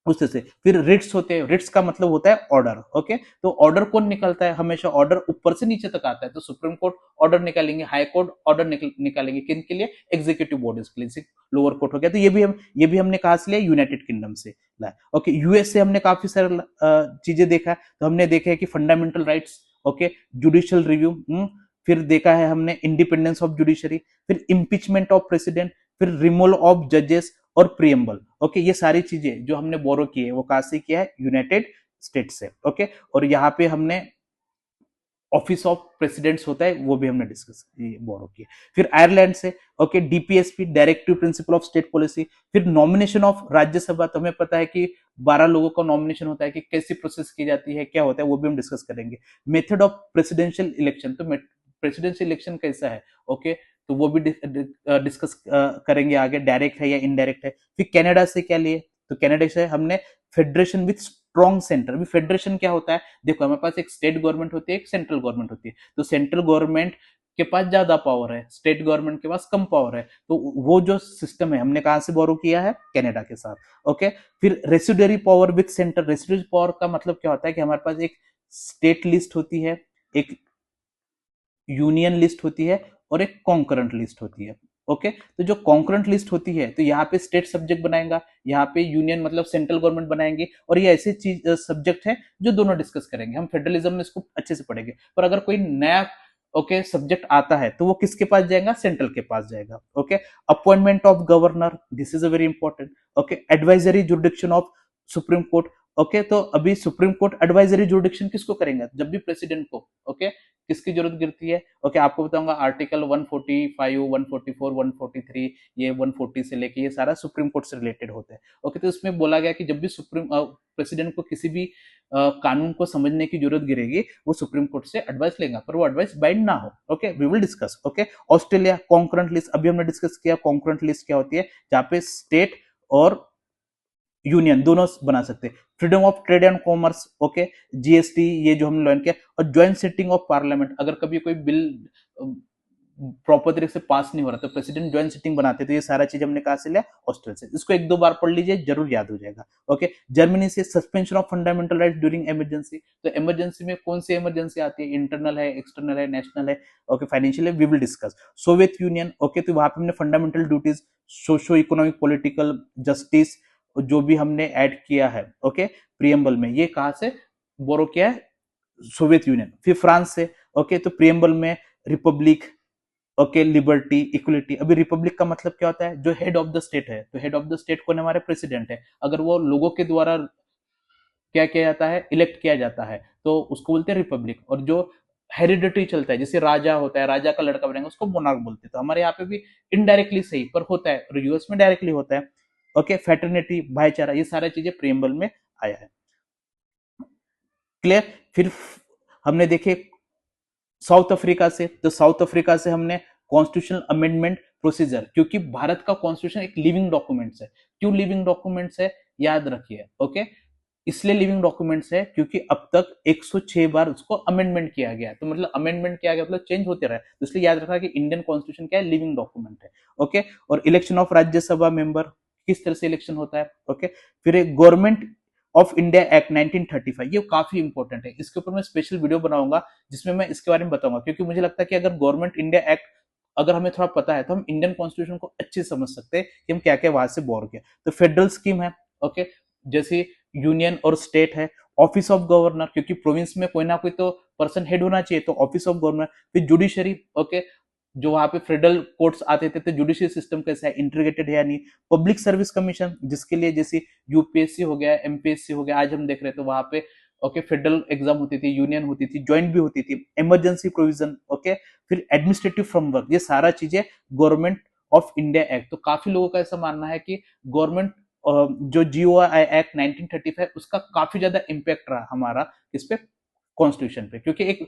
उससे से। फिर रिट्स होते हैं, रिट्स का मतलब होता है ऑर्डर। ओके, तो ऑर्डर कौन निकलता है? हमेशा ऑर्डर ऊपर से नीचे तक आता है, तो सुप्रीम कोर्ट ऑर्डर निकालेंगे, हाई कोर्ट ऑर्डर निकालेंगे, किन के लिए? एग्जीक्यूटिव बॉडीज के लिए। लोअर कोर्ट हो गया, तो ये भी हमने कहा से लिया? यूनाइटेड किंगडम से लाया। ओके, यूएस से हमने काफी सारे चीजें देखा है, तो हमने देखा है कि fundamental rights, okay, judicial review, फिर देखा है हमने इंडिपेंडेंस ऑफ जुडिशरी, फिर इम्पीचमेंट ऑफ प्रेसिडेंट, फिर रिमूवल ऑफ जजेस और प्रियम्बल। ओके, ये सारी चीजें जो हमने बोरो की है वो कहां से किया है? यूनाइटेड स्टेट से। ओके, और यहाँ पे हमने ऑफिस ऑफ प्रेसिडेंट्स होता है वो भी हमने डिस्कस बोरो किया। फिर आयरलैंड से okay, DPSP, directive principle of state policy. फिर नॉमिनेशन ऑफ राज्यसभा, तो हमें पता है कि 12 लोगों का नॉमिनेशन होता है, कि कैसी प्रोसेस की जाती है, क्या होता है, वो भी हम डिस्कस करेंगे। मेथड ऑफ प्रेसिडेंशियल इलेक्शन, तो प्रेसिडेंशियल इलेक्शन कैसा है, ओके, तो वो भी डिस्कस करेंगे आगे, डायरेक्ट है या इनडायरेक्ट है। फिर कनाडा से क्या लिए, तो कनाडा से हमने फेडरेशन विथ स्ट्रॉन्ग सेंटर। अभी फेडरेशन क्या होता है? देखो हमारे पास एक स्टेट गवर्नमेंट होती है, एक सेंट्रल गवर्नमेंट होती है, तो सेंट्रल गवर्नमेंट के पास ज्यादा पावर है, स्टेट गवर्नमेंट के पास कम पावर है, तो वो जो सिस्टम है हमने कहां से बोरो किया है? कनाडा के साथ। ओके, फिर residuary power with centre. Residuary power का मतलब क्या होता है कि हमारे पास एक स्टेट लिस्ट होती है, एक यूनियन लिस्ट होती है और एक कॉन्करेंट लिस्ट होती है। ओके। तो जो कॉन्करेंट लिस्ट होती है तो यहाँ पे स्टेट सब्जेक्ट बनाएगा, यहाँ पे यूनियन मतलब सेंट्रल गवर्नमेंट बनाएंगे, और ये ऐसे चीज सब्जेक्ट है जो दोनों डिस्कस करेंगे। हम फेडरलिज्म में इसको अच्छे से पढ़ेंगे। पर अगर कोई नया ओके सब्जेक्ट आता है तो वो किसके पास जाएगा? सेंट्रल के पास जाएगा। Okay. Appointment of governor, this is a very important. Okay. Advisory jurisdiction of supreme court. Okay. तो अभी सुप्रीम कोर्ट एडवाइजरी जुरिडिक्शन किसको करेंगे? जब भी प्रेसिडेंट को ओके किसकी जरूरत गिरती है? ओके आपको बताऊंगा आर्टिकल 145, 144, 143, ये 140 से लेके ये सारा सुप्रीम कोर्ट से रिलेटेड होता है। ओके। तो इसमें बोला गया कि जब भी सुप्रीम प्रेसिडेंट को किसी भी कानून को समझने की जरूरत गिरेगी वो सुप्रीम कोर्ट से एडवाइस लेगा, पर वो एडवाइस बाइंड ना हो। Okay we will discuss. Okay. Australia concurrent list, अभी हमने डिस्कस किया कॉन्करेंट लिस्ट क्या होती है, जहां पे स्टेट और यूनियन दोनों बना सकते हैं। Freedom of trade and commerce, okay, GST, ये जो हमने लर्न किया, और ज्वाइंट सिटिंग ऑफ पार्लियामेंट, अगर कभी कोई बिल प्रॉपर तरीके से पास नहीं हो रहा तो प्रेसिडेंट ज्वाइंट सिटिंग बनाते, तो ये सारा चीज हमने कहा से लिया? ऑस्ट्रेलिया से। इसको एक दो बार पढ़ लीजिए, जरूर याद हो जाएगा। ओके। जर्मनी से suspension of fundamental rights during emergency, तो इमरजेंसी में कौन सी इमरजेंसी आती है? इंटरनल है, एक्सटर्नल है, नेशनल है, ओके, फाइनेंशियल है, we will discuss. Soviet Union, okay, तो वहां पे हमने fundamental duties, socio economic, political, justice जो भी हमने ऐड किया है ओके प्रियम्बल में, ये कहां से बोरो किया है? Soviet union. फिर फ्रांस से, ओके, तो प्रियम्बल में रिपब्लिक, ओके, लिबर्टी, इक्वलिटी। अभी रिपब्लिक का मतलब क्या होता है? जो हेड ऑफ द स्टेट है, तो हेड ऑफ द स्टेट कौन है? हमारे प्रेसिडेंट है। अगर वो लोगों के द्वारा क्या किया जाता है? इलेक्ट किया जाता है, तो उसको बोलते हैं रिपब्लिक। और जो हेरिडिटी चलता है, जैसे राजा होता है, राजा का लड़का बनेगा, उसको मोनार्क बोलते हैं। तो हमारे यहाँ पे भी इनडायरेक्टली सही पर होता है, और यूएस में डायरेक्टली होता है। ओके। फैटर्निटी, भाईचारा, ये सारी चीजें प्रियम्बल में आया है। क्लियर। फिर हमने देखे साउथ अफ्रीका से, तो साउथ अफ्रीका से हमने कॉन्स्टिट्यूशनल अमेंडमेंट प्रोसीजर, क्योंकि भारत का कॉन्स्टिट्यूशन एक लिविंग डॉक्यूमेंट्स है। क्यों लिविंग डॉक्यूमेंट्स है? याद रखिए। ओके। इसलिए लिविंग डॉक्यूमेंट्स है क्योंकि अब तक 106 बार उसको अमेंडमेंट किया गया, तो मतलब अमेंडमेंट किया गया मतलब चेंज होते रहे, तो इसलिए याद रखा कि इंडियन कॉन्स्टिट्यूशन क्या है? लिविंग डॉक्यूमेंट है। ओके। और इलेक्शन ऑफ राज्यसभा मेंबर, किस तरह से इलेक्शन होता है? ओके। फिर एक गवर्नमेंट ऑफ इंडिया एक्ट 1935, ये काफी इंपॉर्टेंट है, इसके ऊपर मैं स्पेशल वीडियो बनाऊंगा जिसमें मैं इसके बारे में बताऊंगा, क्योंकि मुझे लगता है कि अगर गवर्नमेंट इंडिया एक्ट अगर हमें थोड़ा पता है तो हम इंडियन कॉन्स्टिट्यूशन को अच्छे से समझ सकते हैं कि हम क्या क्या वहां से बोर किया। तो फेडरल स्कीम है, ओके, जैसे यूनियन और स्टेट है। ऑफिस ऑफ गवर्नर, क्योंकि प्रोविंस में कोई ना कोई तो पर्सन हेड होना चाहिए, तो ऑफिस ऑफ गवर्नर। फिर जुडिशरी, ओके, जो वहां पे फेडरल कोर्ट्स आते थे, तो जुडिशियल सिस्टम कैसा है? इंटीग्रेटेड है या नहीं। पब्लिक सर्विस कमीशन, जिसके लिए जैसे यूपीएससी हो गया, एमपीएससी हो गया, आज हम देख रहे थे वहां पे ओके फेडरल एग्जाम होती थी, यूनियन होती थी, ज्वाइंट भी होती थी। Emergency provision, okay. फिर एडमिनिस्ट्रेटिव फ्रेमवर्क, ये सारा चीजें गवर्नमेंट ऑफ इंडिया एक्ट। तो काफी लोगों का ऐसा मानना है कि गवर्नमेंट जो जीओआई एक्ट 1935 उसका काफी ज्यादा इंपैक्ट रहा हमारा इस पे कॉन्स्टिट्यूशन पे, क्योंकि एक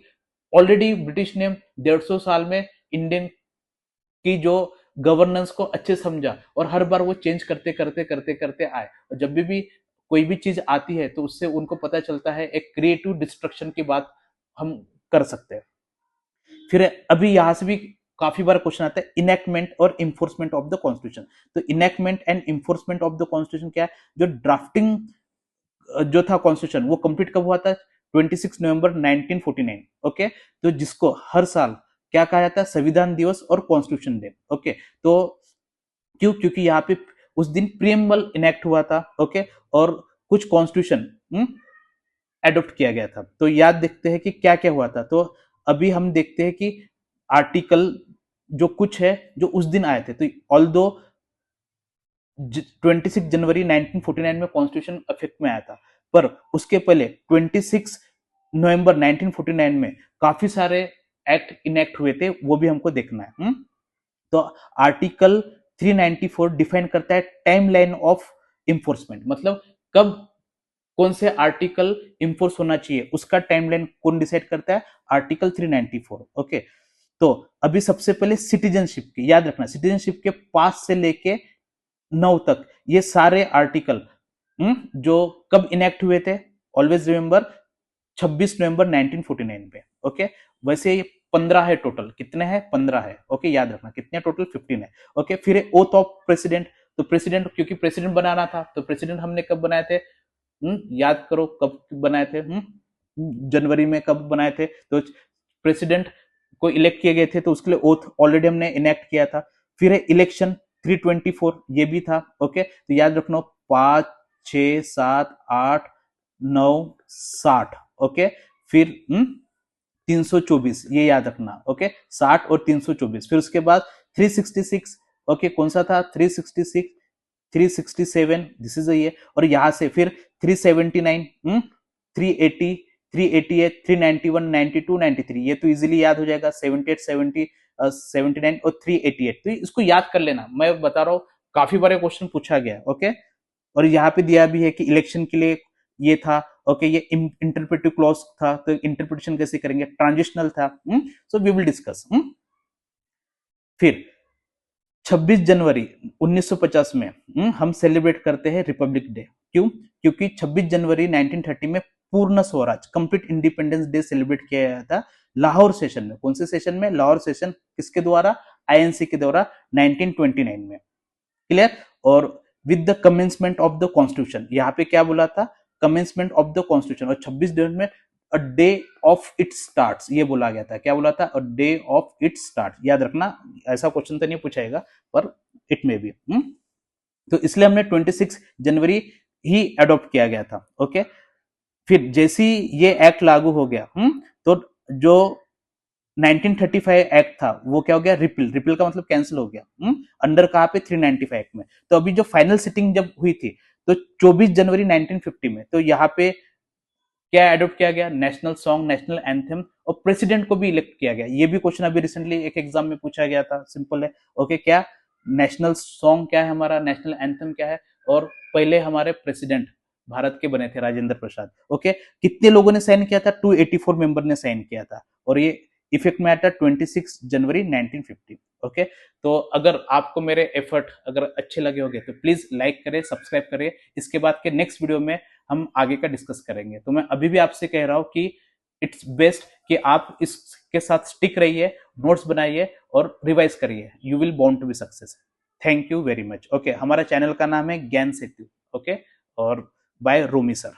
ऑलरेडी ब्रिटिश ने 150 साल में इंडियन की जो गवर्नेंस को अच्छे समझा, और हर बार वो चेंज करते करते करते करते आए, और जब भी कोई भी चीज आती है तो उससे उनको पता चलता है एक क्रिएटिव डिस्ट्रक्शन की बात हम कर सकते हैं। फिर अभी यहां से भी काफी बार क्वेश्चन आता है इनेक्टमेंट और इन्फोर्समेंट ऑफ द कॉन्स्टिट्यूशन। तो enactment and enforcement of the constitution क्या है? जो ड्राफ्टिंग जो था कॉन्स्टिट्यूशन वो कंप्लीट कब हुआ था? 26 नवंबर 1949। ओके। तो जिसको हर साल क्या कहा जाता है? संविधान दिवस और कॉन्स्टिट्यूशन डे। ओके। तो क्यों? क्योंकि यहाँ पे उस दिन प्रियम्बल इनेक्ट हुआ था, ओके, और कुछ कॉन्स्टिट्यूशन एडॉप्ट किया गया था। तो याद देखते हैं कि क्या क्या हुआ था। तो अभी हम देखते हैं कि आर्टिकल जो कुछ है जो उस दिन आए थे, तो ऑल दो 26 जनवरी 1949 में कॉन्स्टिट्यूशन इफेक्ट में आया था, पर उसके पहले 26 नवंबर 1949 में काफी सारे एक्ट इनेक्ट हुए थे, वो भी हमको देखना है। तो आर्टिकल 394 डिफाइन करता है टाइमलाइन ऑफ इंफोर्समेंट, मतलब कब कौन से आर्टिकल इंफोर्स होना चाहिए, उसका टाइमलाइन कौन डिसाइड करता है? आर्टिकल 394। ओके। तो अभी सबसे पहले सिटीजनशिप की याद रखना, सिटीजनशिप के 5 से लेके 9 तक ये सारे आर्टिकल जो कब इनेक्ट हुए थे? ऑलवेज रिमेंबर 26 नवंबर 1949 पे। ओके। वैसे ये 15 है टोटल, कितने हैं? 15 है। ओके, याद रखना कितने टोटल? 15 है। ओके। फिर ओथ ऑफ प्रेसिडेंट, तो प्रेसिडेंट क्योंकि प्रेसिडेंट बनाना था, तो प्रेसिडेंट हमने कब बनाए थे? याद करो कब बनाए थे? जनवरी में कब बनाए थे? तो प्रेसिडेंट को इलेक्ट किए गए थे, तो उसके लिए ओथ ऑलरेडी हमने इनेक्ट किया था। फिर है इलेक्शन 324, ये भी था। ओके, तो याद रखना 5, 6, 7, 8, 9, 60। ओके, फिर 324, ये याद रखना। ओके, 60 और 324। फिर उसके बाद 366। ओके, कौन सा था? 366, 367, दिस इज ये। और यहां से फिर 379, 380, 388, 391, 92, 93, ये तो इजीली याद हो जाएगा। 78, 70, 79 और 388, तो इसको याद कर लेना। मैं बता रहा हूँ, काफी बार क्वेश्चन पूछा गया। ओके, और यहाँ पे दिया भी है कि इलेक्शन के लिए ये था। ओके, ये इंटरप्रेटिव क्लॉज था, तो इंटरप्रिटेशन कैसे करेंगे? ट्रांजिशनल था। So we will discuss. फिर 26 जनवरी 1950 में हम सेलिब्रेट करते हैं रिपब्लिक डे। क्यों? क्योंकि 26 जनवरी 1930 में पूर्ण Swaraj, complete independence day celebrate किया गया था लाहौर सेशन में। कौन से सेशन में? लाहौर सेशन। किसके द्वारा? आईएनसी के द्वारा, 1929 में। क्लियर? और with the commencement of the constitution, यहाँ पे क्या बोला था? Commencement of the constitution. और 26 जनवरी में a day of it start, ये बोला गया था। क्या बोला था? A day of it start. याद रखना, ऐसा क्वेश्चन तो नहीं पूछाएगा, पर इट मे बी। तो इसलिए हमने 26 जनवरी ही अडॉप्ट किया गया था। ओके, फिर जैसे ही ये एक्ट लागू हो गया, तो जो 1935 एक्ट था वो क्या हो गया? रिपील। रिपील का मतलब कैंसिल हो गया। अंडर कहाँ पे? 395 एक्ट में। तो अभी जो फाइनल सिटिंग जब हुई थी, तो 24 जनवरी 1950 में, तो यहाँ पे क्या एडॉप्ट किया गया? नेशनल सॉन्ग, नेशनल एंथम, और प्रेसिडेंट को भी इलेक्ट किया गया। ये भी क्वेश्चन अभी रिसेंटली एक एग्जाम में पूछा गया था। सिंपल है। ओके, क्या नेशनल सॉन्ग क्या है हमारा, नेशनल एंथम क्या है, और पहले हमारे प्रेसिडेंट भारत के बने थे राजेंद्र प्रसाद। ओके, कितने लोगों ने साइन किया था? 284 मेंबर ने साइन किया था, और ये इफेक्ट में आता 26 जनवरी 1950। ओके, तो अगर आपको मेरे एफर्ट अगर अच्छे लगे होंगे तो प्लीज लाइक करें, सब्सक्राइब करें। इसके बाद के नेक्स्ट वीडियो में हम आगे का डिस्कस करेंगे। तो मैं अभी भी आपसे कह रहा हूं कि इट्स बेस्ट कि आप इसके साथ स्टिक रहिए, नोट्स बनाइए और रिवाइज करिए। You will born to be success. Thank you very much. Okay, हमारा चैनल का नाम है ज्ञान सेतु। ओके, और बाय रोमी सर।